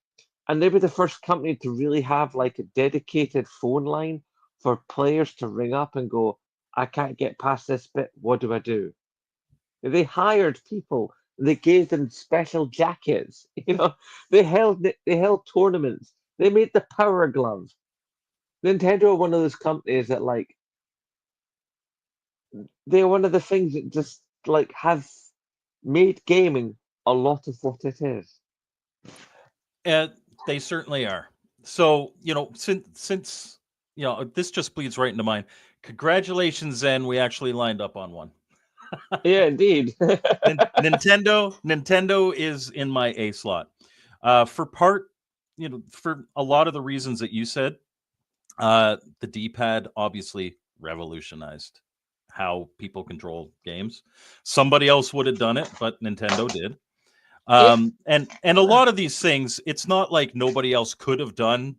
and they were the first company to really have like a dedicated phone line for players to ring up and go, I can't get past this bit. What do I do? They hired people. They gave them special jackets. They held tournaments. They made the Power Glove. Nintendo are one of those companies that like they're one of the things that just like have made gaming a lot of what it is. And they certainly are. So, since this just bleeds right into mine. Congratulations, Zen. We actually lined up on one. Yeah, indeed. Nintendo is in my A slot. For a lot of the reasons that you said, the D-pad obviously revolutionized how people control games. Somebody else would have done it, but Nintendo did. If And a lot of these things, it's not like nobody else could have done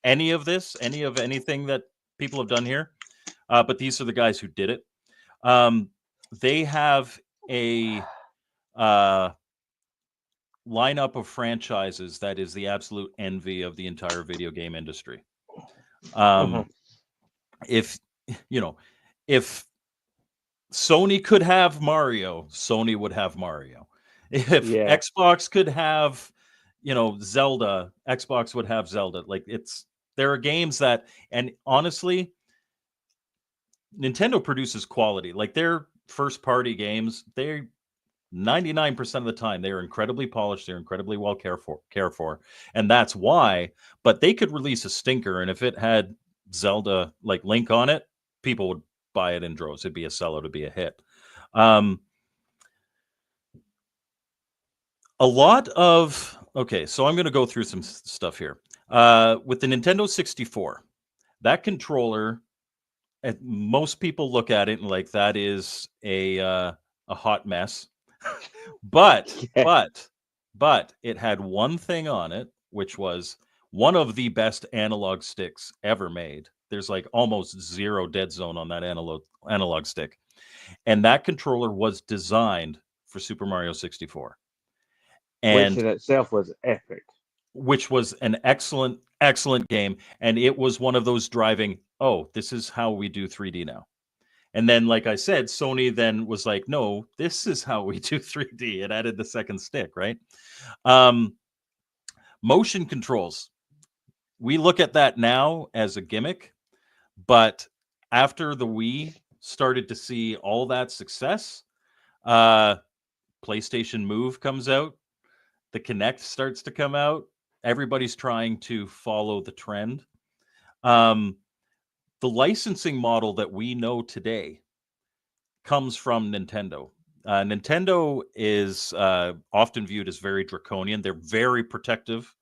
any of anything that people have done here. But these are the guys who did it. Um, they have a uh, lineup of franchises that is the absolute envy of the entire video game industry. Mhm. Um, if you know, if Sony could have Mario, Sony would have Mario. If Yeah, Xbox could have, Zelda, Xbox would have Zelda. Like there are games that, and honestly, Nintendo produces quality. Like their first party games, they 99% of the time they are incredibly polished, they're incredibly well cared for. And that's why, but they could release a stinker and if it had Zelda like Link on it, people would buy it in droves. It'd be a seller, it'd be a hit. Um a lot of okay, so I'm going to go through some stuff here. With the Nintendo 64, that controller, most people look at it and like that is a hot mess. But yeah. but but it had one thing on it, which was one of the best analog sticks ever made. There's like almost zero dead zone on that analog stick. And that controller was designed for Super Mario 64. Which And in itself was epic. which was an excellent game. And it was one of those driving, oh, this is how we do 3D now. And then, like I said, Sony then was like, no, this is how we do 3D. It added the second stick, right? Um, motion controls. We look at that now as a gimmick, but after the Wii started to see all that success, uh, PlayStation Move comes out, the Kinect starts to come out. Everybody's trying to follow the trend. Um, the licensing model that we know today comes from Nintendo. Nintendo is often viewed as very draconian. They're very protective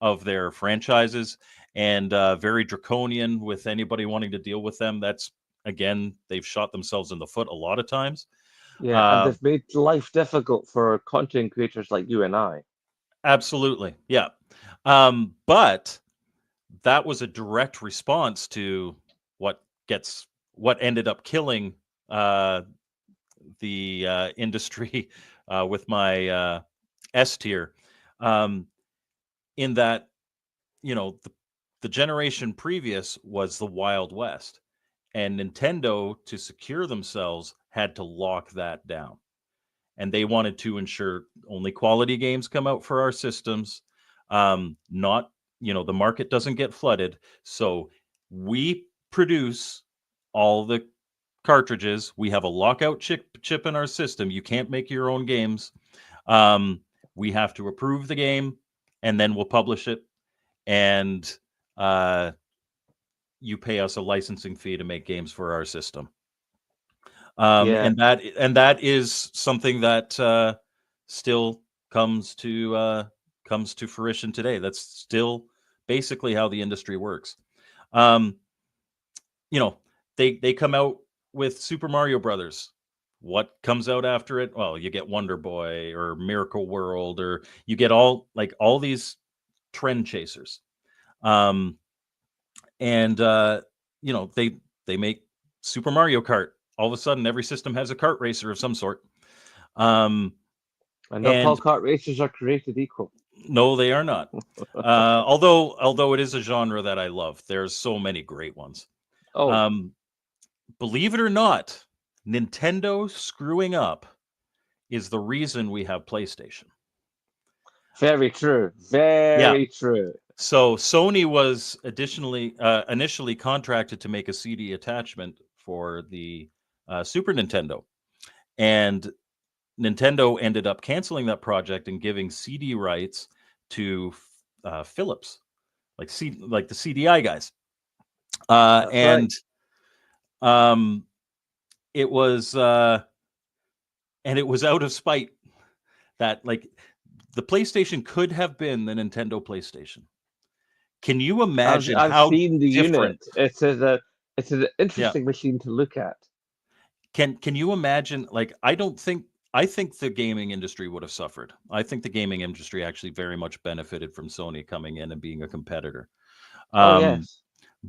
of their franchises and very draconian with anybody wanting to deal with them. That's, again, they've shot themselves in the foot a lot of times. Yeah, and they've made life difficult for content creators like you and I. Absolutely. Yeah. But that was a direct response to what what ended up killing the industry with my S tier, in that, the generation previous was the Wild West, and Nintendo, to secure themselves, had to lock that down. And they wanted to ensure only quality games come out for our systems. Not, the market doesn't get flooded. So we produce all the cartridges. We have a lockout chip in our system. You can't make your own games. We have to approve the game, and then we'll publish it. And you pay us a licensing fee to make games for our system. Yeah, And that is something that still comes to fruition today. That's still basically how the industry works. Um, they come out with Super Mario Brothers. What comes out after it? Well, you get Wonder Boy or Miracle World, or you get all these trend chasers. And they make Super Mario Kart. All of a sudden, every system has a kart racer of some sort. and not all And kart racers are created equal. no, they are not. Although it is a genre that I love. There's so many great ones. Oh, Um, believe it or not, Nintendo screwing up is the reason we have PlayStation. very true. Yeah. Very true. So Sony was initially contracted to make a CD attachment for the Super Nintendo, and Nintendo ended up canceling that project and giving CD rights to Philips, like the CDI guys, That's right. and um, it was out of spite that, like, the PlayStation could have been the Nintendo PlayStation. Can you imagine I've how seen the different? unit. It's an Yeah. interesting machine to look at. Can you imagine? Like, I think the gaming industry would have suffered. I think the gaming industry actually very much benefited from Sony coming in and being a competitor. Oh Um, yes.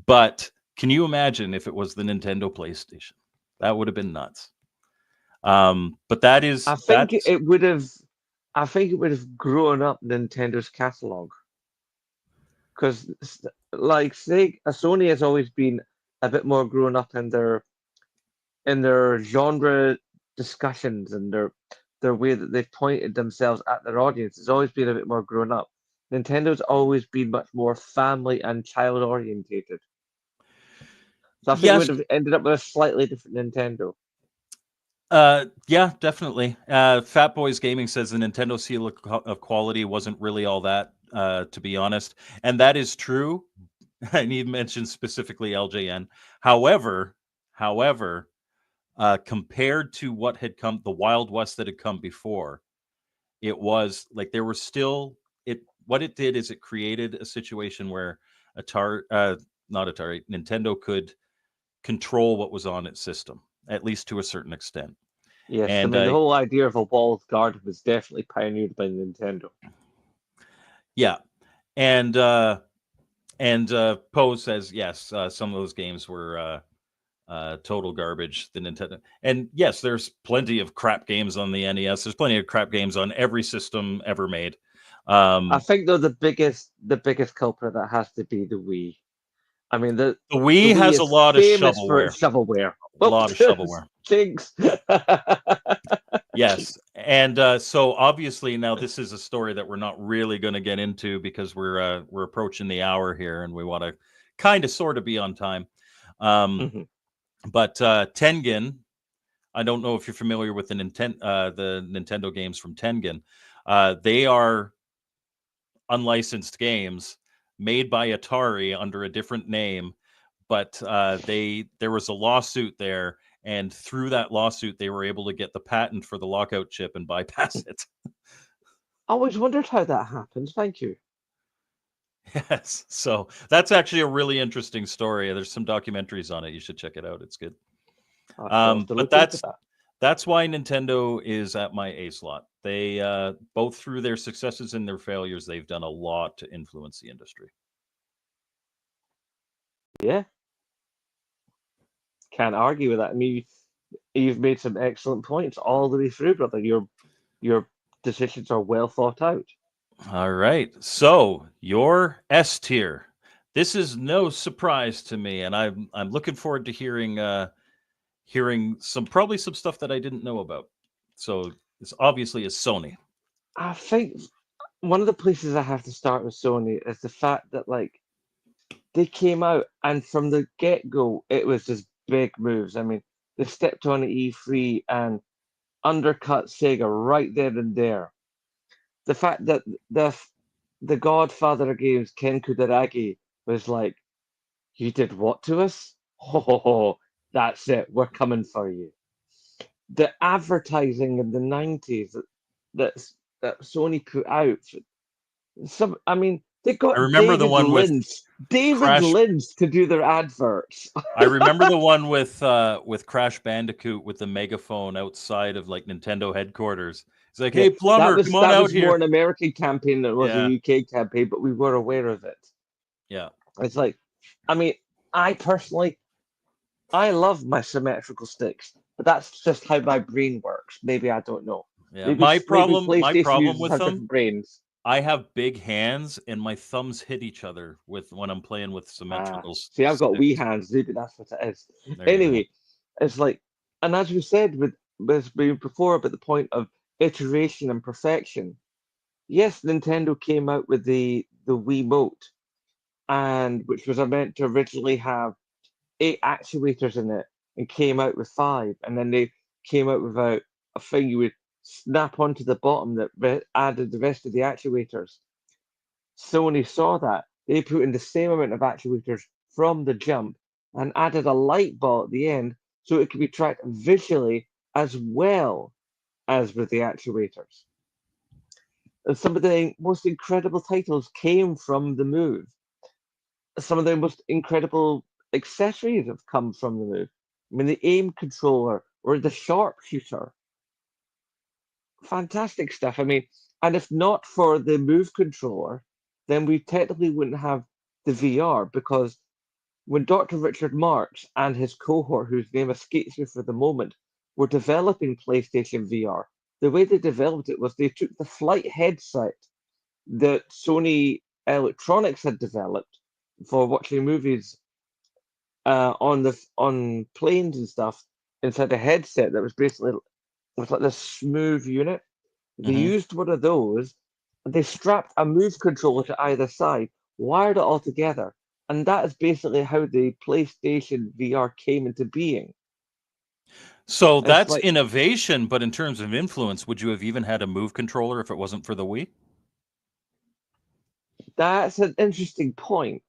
but can you imagine if it was the Nintendo PlayStation? That would have been nuts. But I think that's it would have. I think it would have grown up Nintendo's catalog because, like, say, Sony has always been a bit more grown up in their genre discussions and their way that they've pointed themselves at their audience has always been a bit more grown up. Nintendo's always been much more family and child orientated. So I think we yes. would have ended up with a slightly different Nintendo. Yeah, definitely. Fat Boys Gaming says the Nintendo seal of quality wasn't really all that, to be honest, and that is true. And he mentioned specifically LJN. However, compared to what had come, the Wild West that had come before, it was like there were still it. What it did is it created a situation where not Atari, Nintendo could control what was on its system, at least to a certain extent. Yes, I And mean the whole idea of a walled garden was definitely pioneered by Nintendo. yeah, and Poe says yes, some of those games were total garbage. The Nintendo, and yes, there's plenty of crap games on the NES. There's plenty of crap games on every system ever made. I think though the biggest culprit that has to be the Wii. I mean, The the Wii Wii has a is lot of famous for shovelware. its shovelware. A Oh, lot of shovelware. jinx. Yes, and so obviously now this is a story that we're not really going to get into because we're approaching the hour here, and we want to kind of sort of be on time. Mhm. But Tengen, I don't know if you're familiar with the Nintendo games from Tengen. They are unlicensed games made by Atari under a different name, but there was a lawsuit there, and through that lawsuit, they were able to get the patent for the lockout chip and bypass it. I always wondered how that happened. Thank you. Yes, so that's actually a really interesting story. There's some documentaries on it. You should check it out. It's good. I shall have to But look into that. that's why Nintendo is at my A slot. They both through their successes and their failures, they've done a lot to influence the industry. Yeah, can't argue with that. I mean, you've made some excellent points all the way through, brother. Your decisions are well thought out. All right. So your S tier. This is no surprise to me, and I'm looking forward to hearing probably some stuff that I didn't know about. So this obviously is Sony. I think one of the places I have to start with Sony is the fact that like they came out and from the get go it was just big moves. I mean, they stepped on E3 and undercut Sega right then and there. The fact that the the Godfather of games, Ken Kutaragi, was like, "You did what to us? Ho ho ho! That's it. We're coming for you." The advertising in the '90s that that Sony put out, some I mean, they I got remember the one with David Crash. Lynch to do their adverts. I remember the one with Crash Bandicoot with the megaphone outside of like Nintendo headquarters. It's like, Yeah, "Hey, plumber, come on that out was more here." an American campaign than it was a Yeah, UK campaign, but we were aware of it. yeah, It's like, I mean, I personally, I love my symmetrical sticks, but that's just how my brain works. Maybe I don't know. yeah. Maybe My PlayStation problem users with have them, different brains. I have big hands and my thumbs hit each other with when I'm playing with symmetrical See, I've got wee sticks. hands. Maybe that's what it is. There you go. Anyway, it's like, and as we said with before about the point of iteration and perfection. Yes, Nintendo came out with the Wiimote, and which was meant to originally have 8 actuators in it, and came out with 5, and then they came out with a thing you would snap onto the bottom that added the rest of the actuators. Sony saw that. They put in the same amount of actuators from the jump and added a light ball at the end so it could be tracked visually as well as with the actuators. And some of the most incredible titles came from the move. Some of the most incredible accessories have come from the move. I mean, the aim controller or the sharpshooter. Fantastic stuff. I mean, and if not for the move controller, then we technically wouldn't have the VR because when Dr. Richard Marks and his cohort, whose name escapes me for the moment, were developing PlayStation VR, the way they developed it was they took the flight headset that Sony Electronics had developed for watching movies on planes and stuff inside a headset that was basically was like this smooth unit. They Hmm. used one of those and they strapped a move controller to either side, wired it all together, and that is basically how the PlayStation VR came into being. So It's that's like innovation, but in terms of influence, would you have even had a move controller if it wasn't for the Wii? that's an interesting point.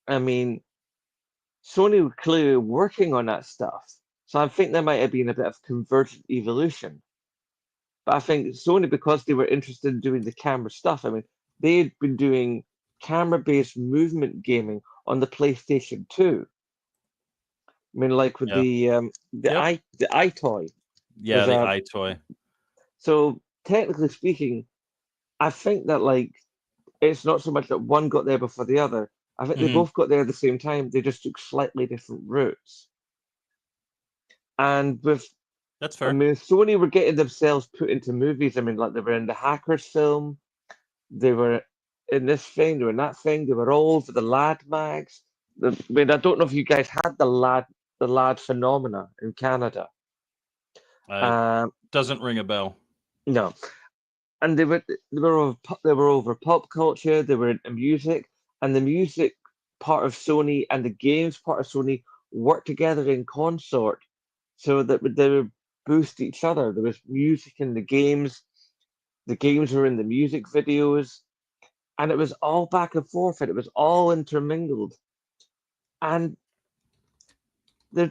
I mean, Sony were clearly working on that stuff. So I think there might have been a bit of convergent evolution. But I think Sony, because they were interested in doing the camera stuff, I mean, they had been doing camera-based movement gaming on the PlayStation 2. I mean, like with Yeah. Yep. the iToy. Yeah, There's the a iToy. so technically speaking, I think that like it's not so much that one got there before the other. I think they Hmm. both got there at the same time. They just took slightly different routes. And with That's I fair. mean, Sony were getting themselves put into movies. I mean, like they were in the Hackers film, they were in this thing, they were in that thing, they were all over the Lad mags. I mean, I don't know if you guys had the lad phenomena in Canada. Uh, Um, doesn't ring a bell. no, and they were over pop culture. They were into music, and the music part of Sony and the games part of Sony worked together in consort, so that they would boost each other. There was music in the games. The games were in the music videos, and it was all back and forth, and it was all intermingled. And there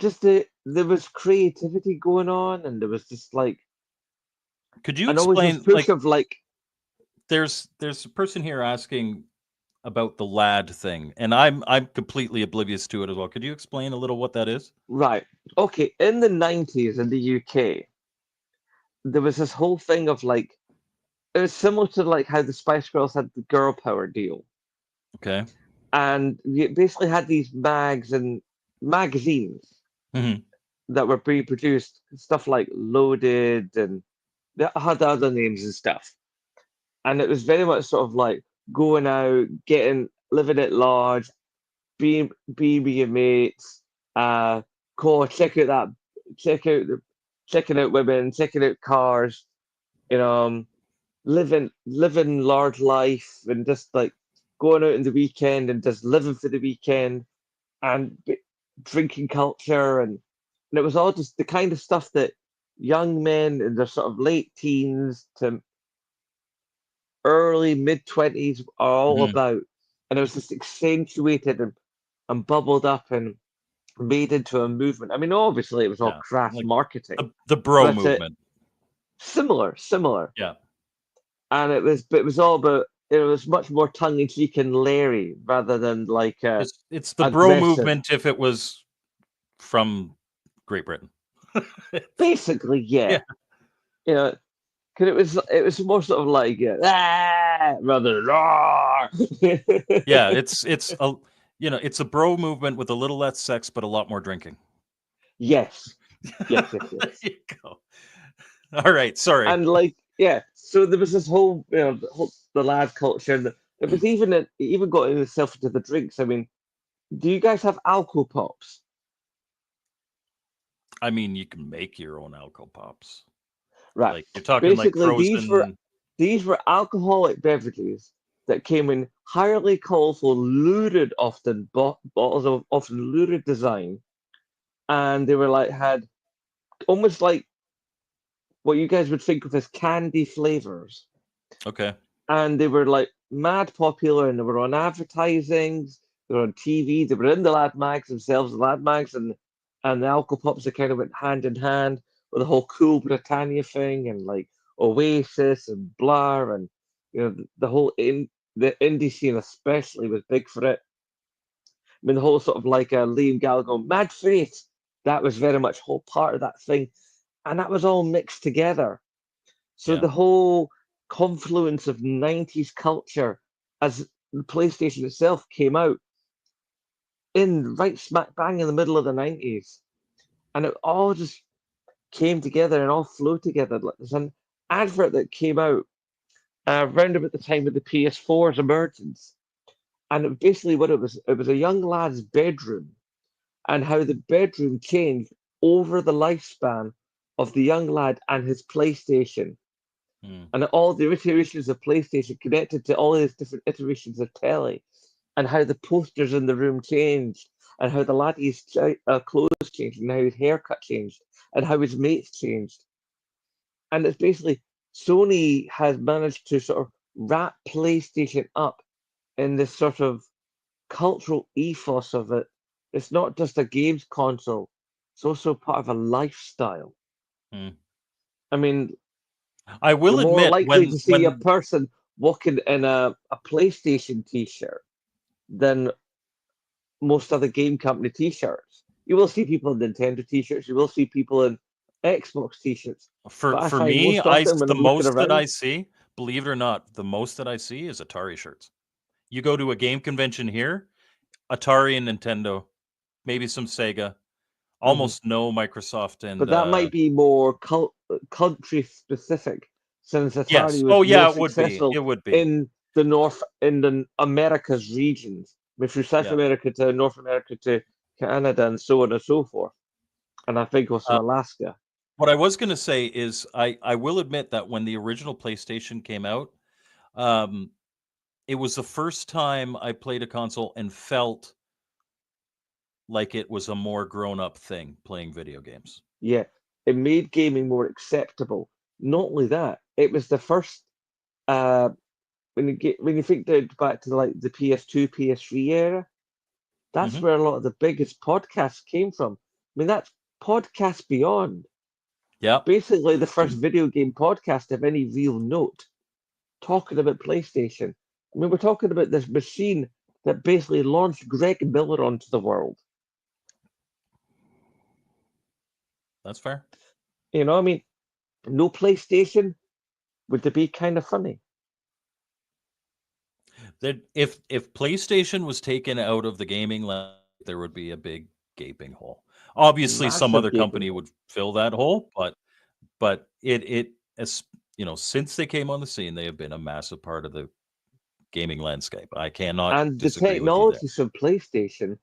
was creativity going on, and there was just like Could you and always this explain, push like, of like there's a person here asking about the lad thing, and I'm completely oblivious to it as well. Could you explain a little what that is? right, okay, in the 90s in the UK, there was this whole thing of like it was similar to like how the Spice Girls had the girl power deal, Okay. and you basically had these mags and magazines Hmm. that were being produced, stuff like Loaded, and they had other names and stuff. And it was very much sort of like going out, getting living at large, being with your mates, cool, check out the, checking out women, checking out cars, you know, living large life, and just like going out in the weekend and just living for the weekend, and drinking culture, and it was all just the kind of stuff that young men in their sort of late teens to early mid 20s are all Hmm. about. And it was just accentuated and bubbled up and made into a movement. I mean, obviously it was all Yeah, crass like marketing, the bro but movement. similar. Yeah, And but it was all about, it was much more tongue in cheek and Larry rather than like it's the bro aggressive. movement if it was from Great Britain. Basically, yeah. Yeah, You know, because it was more sort of like rather than "Roar." yeah. It's a it's a bro movement with a little less sex, but a lot more drinking. Yes, yes, yes, There yes. you go. All right, sorry. And like, yeah, so there was this whole, the lad culture, and it was it even got itself into the drinks. I mean, do you guys have alcohol pops? I mean, you can make your own alcohol pops. Right. Like you're talking like Basically, frozen. these were alcoholic beverages that came in highly colorful, lurid, often bottles of often lurid design, and they were like had almost like what you guys would think of as candy flavors, Okay. and they were like mad popular, and they were on advertisings, they were on TV, they were in the lad mags themselves, the lad mags, and the alcohol pops that kind of went hand in hand with the whole cool Britannia thing, and like Oasis and Blur, and the whole the indie scene especially was big for it. I mean, the whole sort of like Liam Gallagher going, Mad Faith, that was very much whole part of that thing, and that was all mixed together. So Yeah. the whole confluence of 90s culture as the PlayStation itself came out in right smack bang in the middle of the 90s. And it all just came together and all flowed together. Like there's an advert that came out around about the time of the PS4's emergence. And basically what it was a young lad's bedroom, and how the bedroom changed over the lifespan of the young lad and his PlayStation, Hmm. and all the iterations of PlayStation connected to all these different iterations of telly, and how the posters in the room changed, and how the laddie's clothes changed, and how his haircut changed, and how his mates changed. And it's basically Sony has managed to sort of wrap PlayStation up in this sort of cultural ethos of it. It's not just a games console; it's also part of a lifestyle. Hmm. I mean, I you're will more admit likely to see a when person walking in a PlayStation t-shirt than most other game company t-shirts. You will see people in Nintendo t-shirts, you will see people in Xbox t-shirts, but I for find me, most often when the I'm looking most that I around, see, believe it or not, the most that I see is Atari shirts. You go to a game convention here, Atari and Nintendo, maybe some Sega, mhm, almost no Microsoft and but that might be more country specific, since yes. Atari Oh was more yeah, it would be. successful It would be. in the North, in the Americas regions. mean, through South Yeah. America to North America to Canada and so on and so forth. And I think also Uh, Alaska. what I was going to say is I will admit that when the original PlayStation came out, um, it was the first time I played a console and felt like it was a more grown up thing playing video games. Yeah, it made gaming more acceptable. Not only that, it was the first. Uh, when you think back to like the PS2, PS3 era, that's Hmm. where a lot of the biggest podcasts came from. I mean, that's Podcast Beyond, Yeah, basically the first video game podcast of any real note, talking about PlayStation. I mean, we're talking about this machine that basically launched Greg Miller onto the world. that's fair. You know, I mean, no PlayStation, would it be kind of funny? That if PlayStation was taken out of the gaming land, there would be a big gaping hole. Obviously, some Massive other gaping company hole. would fill that hole, but it as you know, since they came on the scene, they have been a massive part of the gaming landscape. I cannot And the disagree with you there. technologies from PlayStation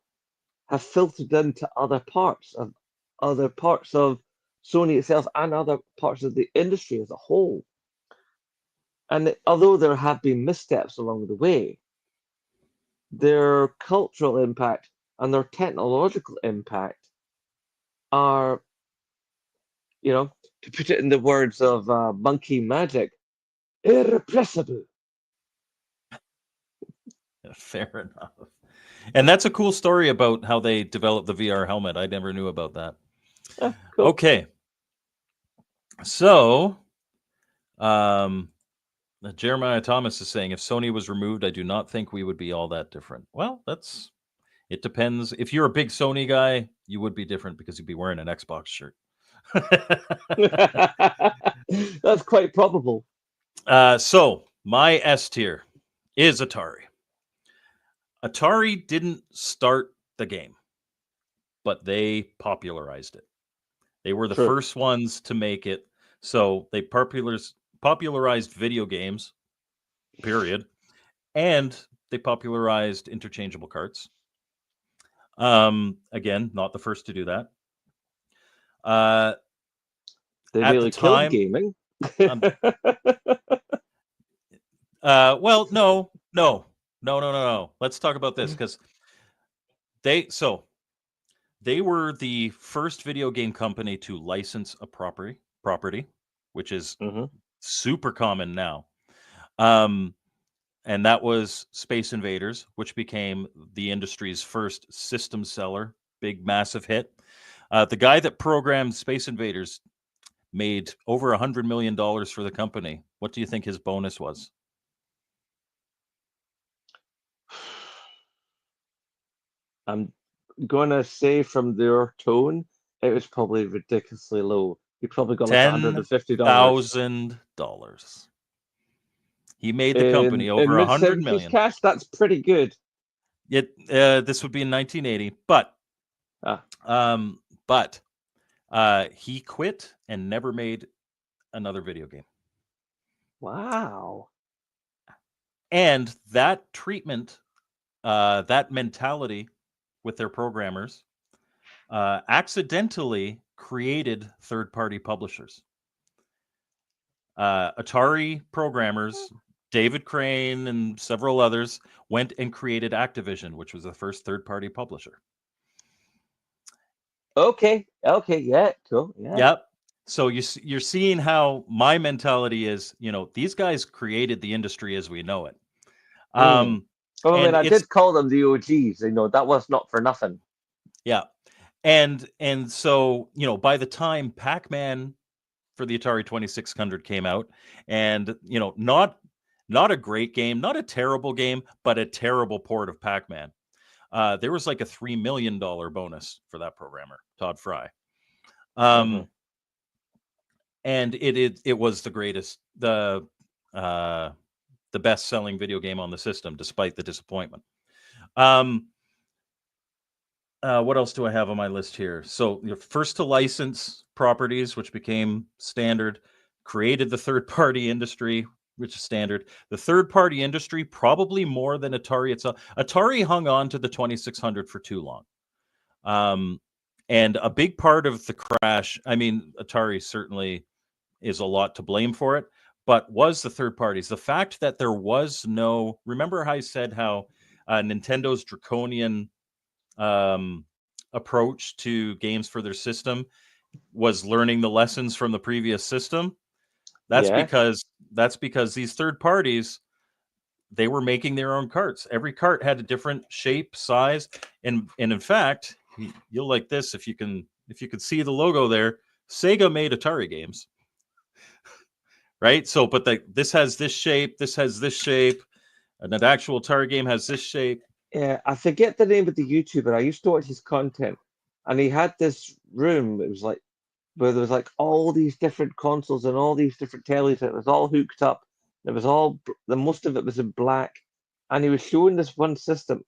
have filtered into other parts of Sony itself and other parts of the industry as a whole. And although there have been missteps along the way, their cultural impact and their technological impact are, to put it in the words of Monkey Magic, irrepressible. Fair enough. And that's a cool story about how they developed the VR helmet. I never knew about that. Cool. Okay. So, um, Jeremiah Thomas is saying if Sony was removed, I do not think we would be all that different. Well, it depends. If you're a big Sony guy, you would be different because you'd be wearing an Xbox shirt. That's quite probable. So, my S tier is Atari. Atari didn't start the game, but they popularized it. They were the True. first ones to make it. So they popularized video games, period. And they popularized interchangeable carts. Again, not the first to do that. Uh, They at the nearly killed time, gaming. um, well, no. Let's talk about this because they so they were the first video game company to license a property, which is Mhm. super common now. Um, and that was Space Invaders, which became the industry's first system seller, big massive hit. The guy that programmed Space Invaders made over $100 million for the company. What do you think his bonus was? I'm gonna say from their tone, it was probably ridiculously low. You probably got like $150 $10,000. He made the in company over in a mid hundred seventies million. cash. That's pretty good. This would be in 1980, but Ah, um, but he quit and never made another video game. wow. And that treatment, that mentality with their programmers, accidentally created third-party publishers. Atari programmers, David Crane and several others, went and created Activision, which was the first third-party publisher. Okay. Okay. Yeah. Cool. Yeah. Yep. So you're seeing how my mentality is. These guys created the industry as we know it. Mm. Um, Well, I mean, and I it's did call them the OGs. That was not for nothing. yeah, and so by the time Pac-Man for the Atari 2600 came out, and not a great game, not a terrible game, but a terrible port of Pac-Man. There was like a $3 million bonus for that programmer, Todd Fry. Mhm. And it was uh, the best selling video game on the system, despite the disappointment. Um, what else do I have on my list here? So, first to license properties, which became standard, created the third party industry, which is standard. The third-party industry, probably more than Atari itself. Atari hung on to the 2600 for too long. And a big part of the crash, I mean, Atari certainly is a lot to blame for it, but was the third parties. The fact that there was no, remember how I said how Nintendo's draconian approach to games for their system was learning the lessons from the previous system? That's Yeah. because these third parties, they were making their own carts. Every cart had a different shape, size, and in fact, you'll like this if you can see the logo there. Sega made Atari games, right? So, but this has this shape, this has this shape, and an actual Atari game has this shape. Yeah, I forget the name of the YouTuber. I used to watch his content, and he had this room. It was like where there was like all these different consoles and all these different tellies. And it was all hooked up. It was all the most of it was in black, and he was showing this one system,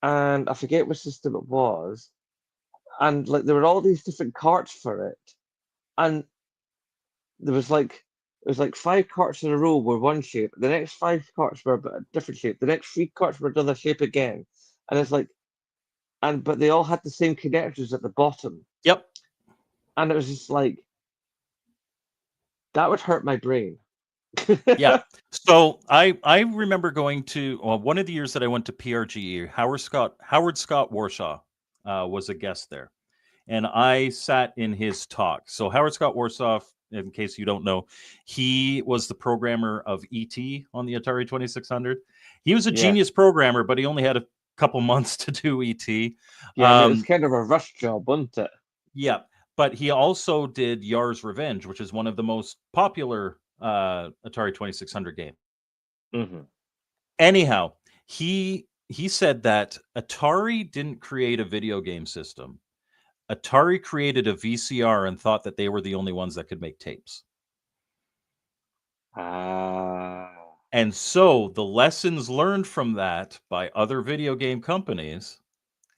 and I forget which system it was. And like there were all these different carts for it, and there was like it was like five carts in a row were one shape. The next five carts were a different shape. The next three carts were another shape again, and it's like but they all had the same connectors at the bottom, Yep. and it was just like that would hurt my brain. Yeah. So I remember going to one of the years that I went to PRGE. Howard Scott Warshaw was a guest there, and I sat in his talk. So Howard Scott Warshaw, in case you don't know, he was the programmer of ET on the Atari 2600. He was a Yeah. genius programmer, but he only had a couple months to do ET. Yeah, I mean, it's kind of a rush job, wasn't it? Yeah, but he also did Yar's Revenge, which is one of the most popular Atari 2600 game. Mm-hmm. Anyhow, he said that Atari didn't create a video game system. Atari created a VCR and thought that they were the only ones that could make tapes. And so the lessons learned from that by other video game companies,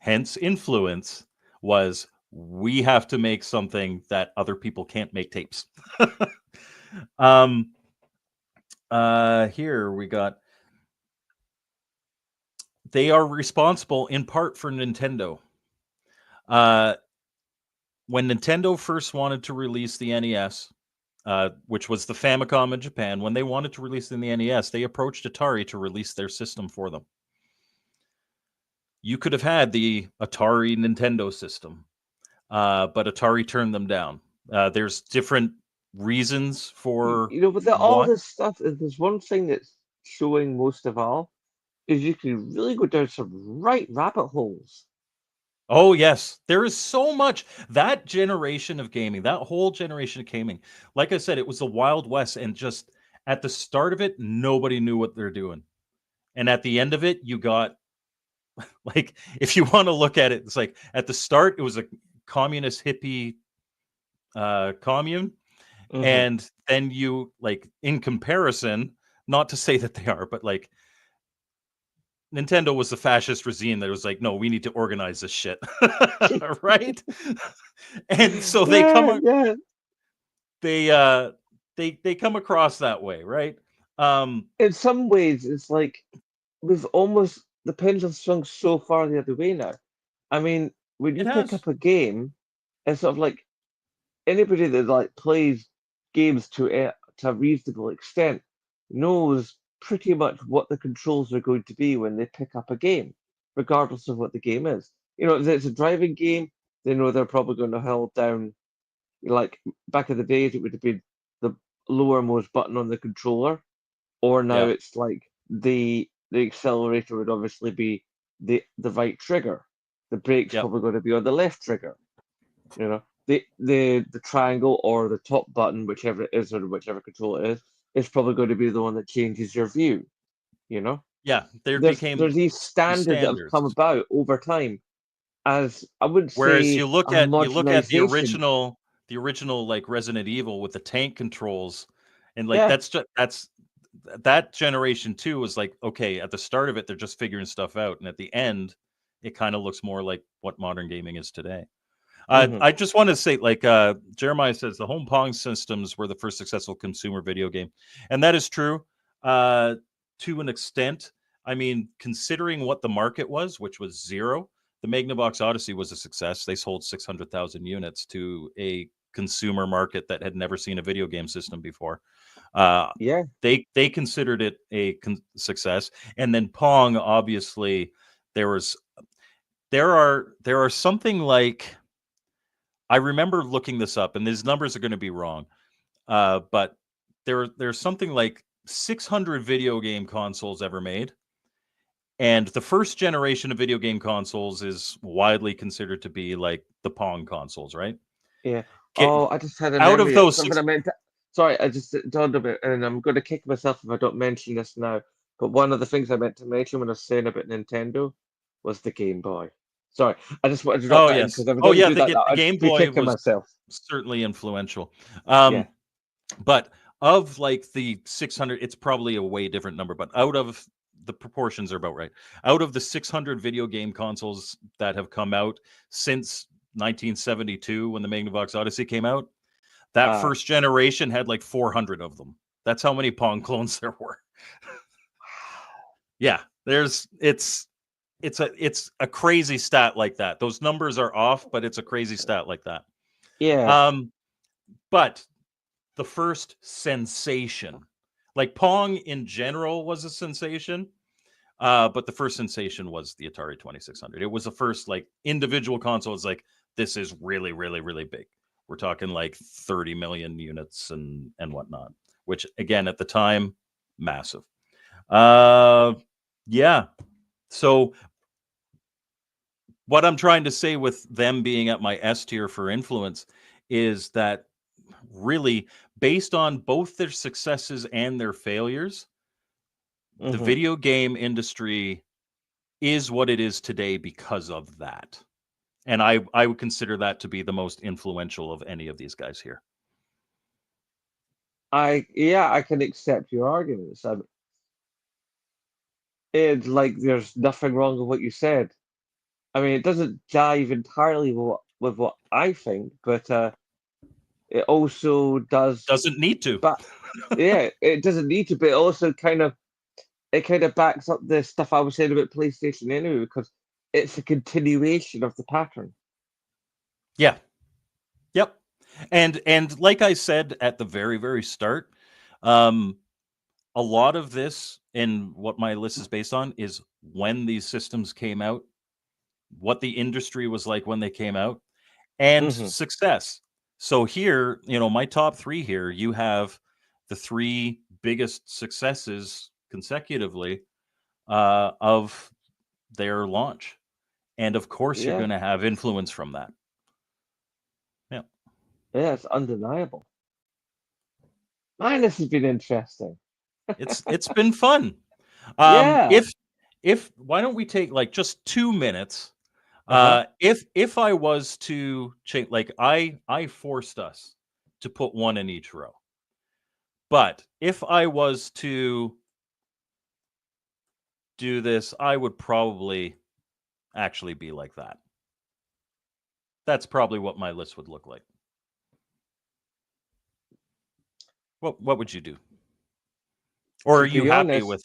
hence influence, was we have to make something that other people can't make tapes. Here we got, they are responsible in part for Nintendo. When Nintendo first wanted to release the NES, which was the Famicom in Japan, when they wanted to release the NES, they approached Atari to release their system for them. You could have had the Atari Nintendo system, but Atari turned them down. There's different reasons for with all this stuff, there's one thing that's showing most of all is you can really go down some right rabbit holes. Oh, yes. There is so much. That generation of gaming, that whole generation of gaming, like I said, it was the Wild West. And just at the start of it, nobody knew what they're doing. And at the end of it, you got, like, if you want to look at it, it's like at the start, it was a communist hippie commune. Mm-hmm. And then you, like, in comparison, not to say that they are, but like, Nintendo was the fascist regime that was like, no, we need to organize this shit. Right? And so they they come across that way, right? In some ways, it's like we've almost the pendulum swung so far the other way now. I mean, when you pick up a game, it's sort of like anybody that like plays games to a reasonable extent knows pretty much what the controls are going to be when they pick up a game, regardless of what the game is. If it's a driving game, they know they're probably going to hold down, like back in the days, it would have been the lowermost button on the controller, or now it's like the accelerator would obviously be the right trigger. The brake's probably going to be on the left trigger. The triangle or the top button, whichever it is or whichever control it is probably going to be the one that changes your view. Yeah, there's these standards that have come about over time. As I wouldn't say, whereas you look at the original like Resident Evil with the tank controls, and like that generation too was like, okay, at the start of it they're just figuring stuff out, and at the end it kind of looks more like what modern gaming is today. Hmm. I just want to say, like Jeremiah says, the home Pong systems were the first successful consumer video game, and that is true to an extent. I mean, considering what the market was, which was zero, the Magnavox Odyssey was a success. They sold 600,000 units to a consumer market that had never seen a video game system before. Uh, Yeah, they considered it a success, and then Pong, obviously, there was there are something like, I remember looking this up, and these numbers are going to be wrong, but there's something like 600 video game consoles ever made, and the first generation of video game consoles is widely considered to be like the Pong consoles, right? yeah. Get Oh, I just had a out of memory of those something I six. meant to. Sorry, I just dawned a bit, and I'm going to kick myself if I don't mention this now. But one of the things I meant to mention when I was saying about Nintendo was the Game Boy. Sorry, I just wanted to drop Oh that in yes, because if I oh don't yeah, do that, the I'd Game be Boy kicking was myself. certainly influential. Yeah. Um, but of like the 600, it's probably a way different number, but out of the proportions are about right. Out of the 600 video game consoles that have come out since 1972, when the Magnavox Odyssey came out, that Uh, first generation had like 400 of them. That's how many Pong clones there were. Yeah, there's it's a crazy stat like that. Those numbers are off, but it's a crazy stat like that. yeah. Um, but the first sensation, like Pong in general was a sensation, but the first sensation was the Atari 2600. It was the first like individual console. It's like, this is really, really, really big. We're talking like 30 million units and whatnot, which again at the time, massive. Uh, yeah. So what I'm trying to say with them being at my S tier for influence is that really, based on both their successes and their failures, the Hmm. video game industry is what it is today because of that. And I would consider that to be the most influential of any of these guys here. I can accept your arguments. It's like there's nothing wrong with what you said. I mean, it doesn't jive entirely with what I think, but it also does. Doesn't need to. But yeah, it doesn't need to. But it also kind of backs up the stuff I was saying about PlayStation anyway, because it's a continuation of the pattern. Yeah. Yep. And like I said at the very, very start, um, a lot of this and what my list is based on is when these systems came out, what the industry was like when they came out, and Hmm. success. So here, my top three here, you have the three biggest successes consecutively of their launch. And of course, you're Yeah, going to have influence from that. Yeah. yeah, it's undeniable. Man, this has been interesting. It's been fun. Yeah. If why don't we take like just 2 minutes? Uh-huh. If I was to change, like I forced us to put one in each row. But if I was to do this, I would probably actually be like that. That's probably what my list would look like. What would you do? Or To are you be happy honest, with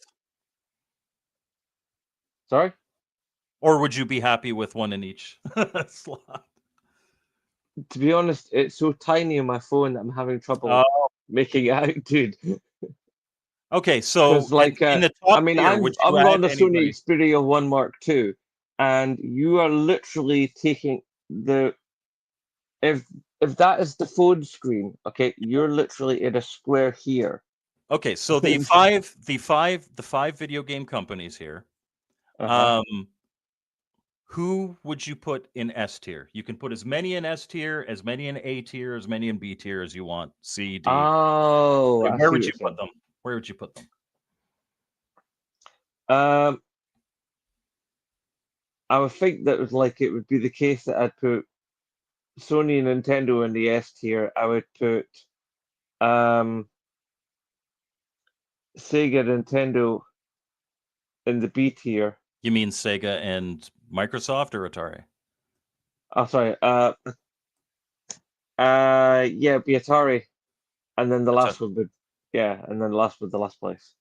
sorry. or would you be happy with one in each slot? To be honest, it's so tiny on my phone that I'm having trouble Oh, making it out, dude. okay. Because So like, in the I top mean, tier, I'm would you I'm add on the Sony anybody? Xperia One Mark II, and you are literally taking the if if that is the phone screen, okay, you're literally in a square here. Okay, so the five video game companies here. Uh-huh. Um, who would you put in S tier? You can put as many in S tier, as many in A tier, as many in B tier as you want. C, D. Oh, I Where see what would you're you put saying. them? Where would you put them? Um, I would think that was like it would be the case that I'd put Sony and Nintendo in the S tier. I would put um Sega, Nintendo in the B tier. You mean Sega and Microsoft or Atari? Oh, sorry. Yeah, it'd be Atari, and then the It's a- last one would, yeah, and then the last would the last place.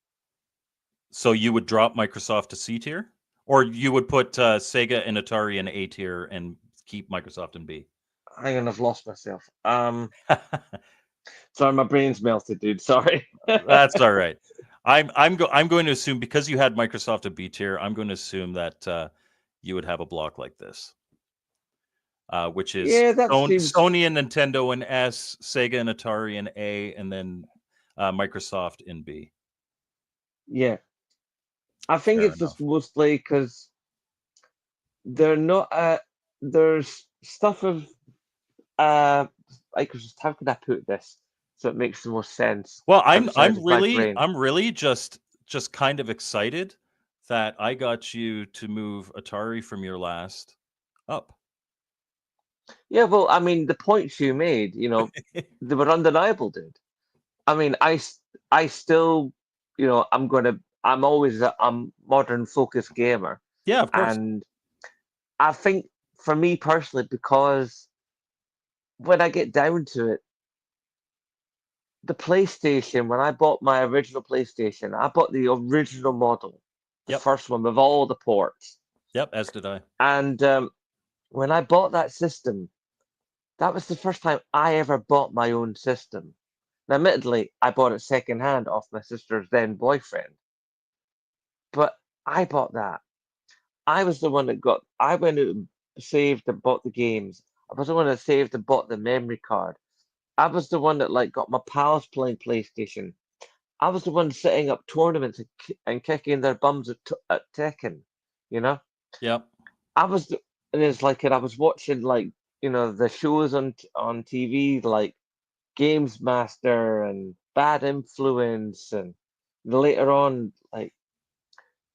So you would drop Microsoft to C tier, or you would put Sega and Atari in A tier and keep Microsoft in B. Hang on, I've lost myself. Sorry, my brain's melted, dude. Sorry. That's all right. I'm going to assume, because you had Microsoft at B tier, I'm going to assume that you would have a block like this, which is Yeah, that seems. Sony and Nintendo in S, Sega and Atari in A, and then Microsoft in B. Yeah, I think Fair it's just enough. mostly because they're not. There's stuff of like, how can I put this so it makes the most sense Well, outside of my brain? I'm really just kind of excited that I got you to move Atari from your last up. Yeah, well, I mean, the points you made, they were undeniable, dude. I mean, I still, I'm always a modern focused gamer. Yeah, of course. And I think for me personally, because when I get down to it, the PlayStation, when I bought my original PlayStation, I bought the original model, the Yep. first one with all the ports. Yep, as did I. And when I bought that system, that was the first time I ever bought my own system. Now, admittedly, I bought it secondhand off my sister's then boyfriend, but I bought that. I was the one that I went out and saved and bought the games. I was the one that saved and bought the memory card. I was the one that like got my pals playing PlayStation. I was the one setting up tournaments and kicking their bums at Tekken. You know, Yep. I was, and it's like, and I was watching like the shows on TV like Games Master and Bad Influence, and later on like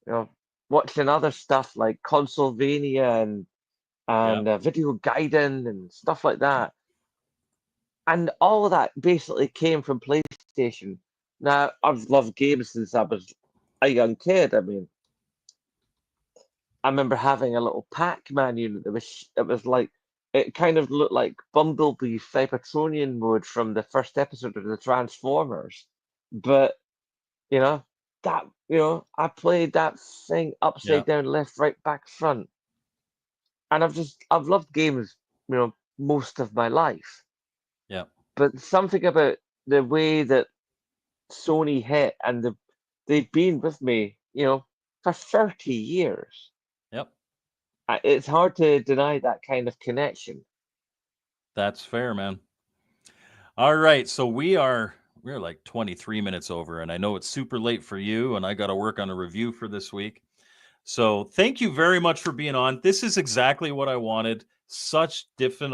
you know watching other stuff like Consolvania and Yep. Video Gaiden and stuff like that. And all of that basically came from PlayStation. Now, I've loved games since I was a young kid. I mean, I remember having a little Pac-Man unit that was like, it kind of looked like Bumblebee Cybertronian mode from the first episode of the Transformers. But, you know, I played that thing upside Yep. down, left, right, back, front. And I've loved games, most of my life. Yep. But something about the way that Sony hit, and they've been with me, for 30 years. Yep. It's hard to deny that kind of connection. That's fair, man. All right, so we're like 23 minutes over, and I know it's super late for you, and I got to work on a review for this week. So thank you very much for being on. This is exactly what I wanted. Such different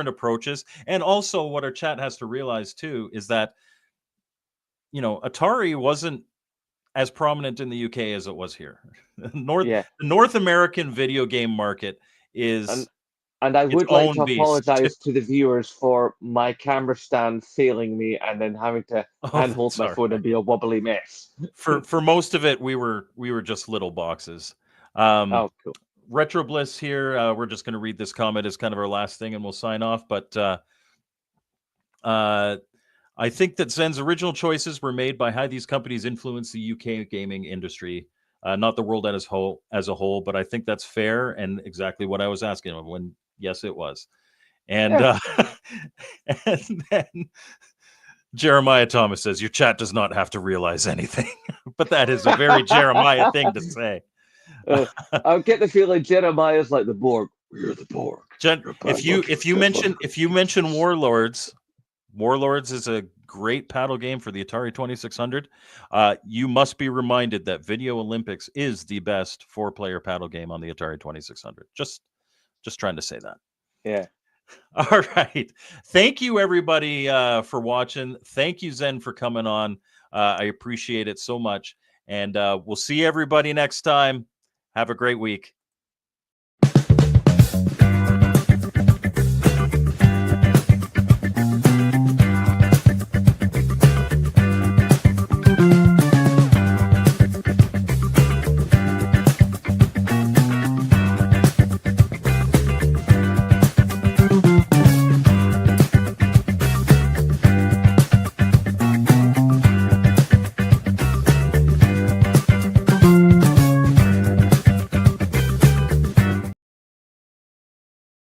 approaches, and also what our chat has to realize too is that Atari wasn't as prominent in the UK as it was here. Yeah. The North American video game market And is and I its would like own to beast. apologize to the viewers for my camera stand failing me and then having to Oh, handhold that's my all phone right. and be a wobbly mess. For most of it, we were just little boxes. Um, Oh, cool. Retro Bliss here. We're just going to read this comment as kind of our last thing, and we'll sign off. But I think that Zen's original choices were made by how these companies influence the UK gaming industry, not the world as a whole. But I think that's fair and exactly what I was asking him. When yes, it was, and Yeah. and then Jeremiah Thomas says your chat does not have to realize anything, but that is a very Jeremiah thing to say. I get the feeling Jeremiah's like the Borg. We're the Borg. If you mention Warlords, Warlords is a great paddle game for the Atari 2600. You must be reminded that Video Olympics is the best 4-player paddle game on the Atari 2600. Just trying to say that. Yeah. All right. Thank you, everybody, for watching. Thank you, Zen, for coming on. I appreciate it so much. And we'll see everybody next time. Have a great week.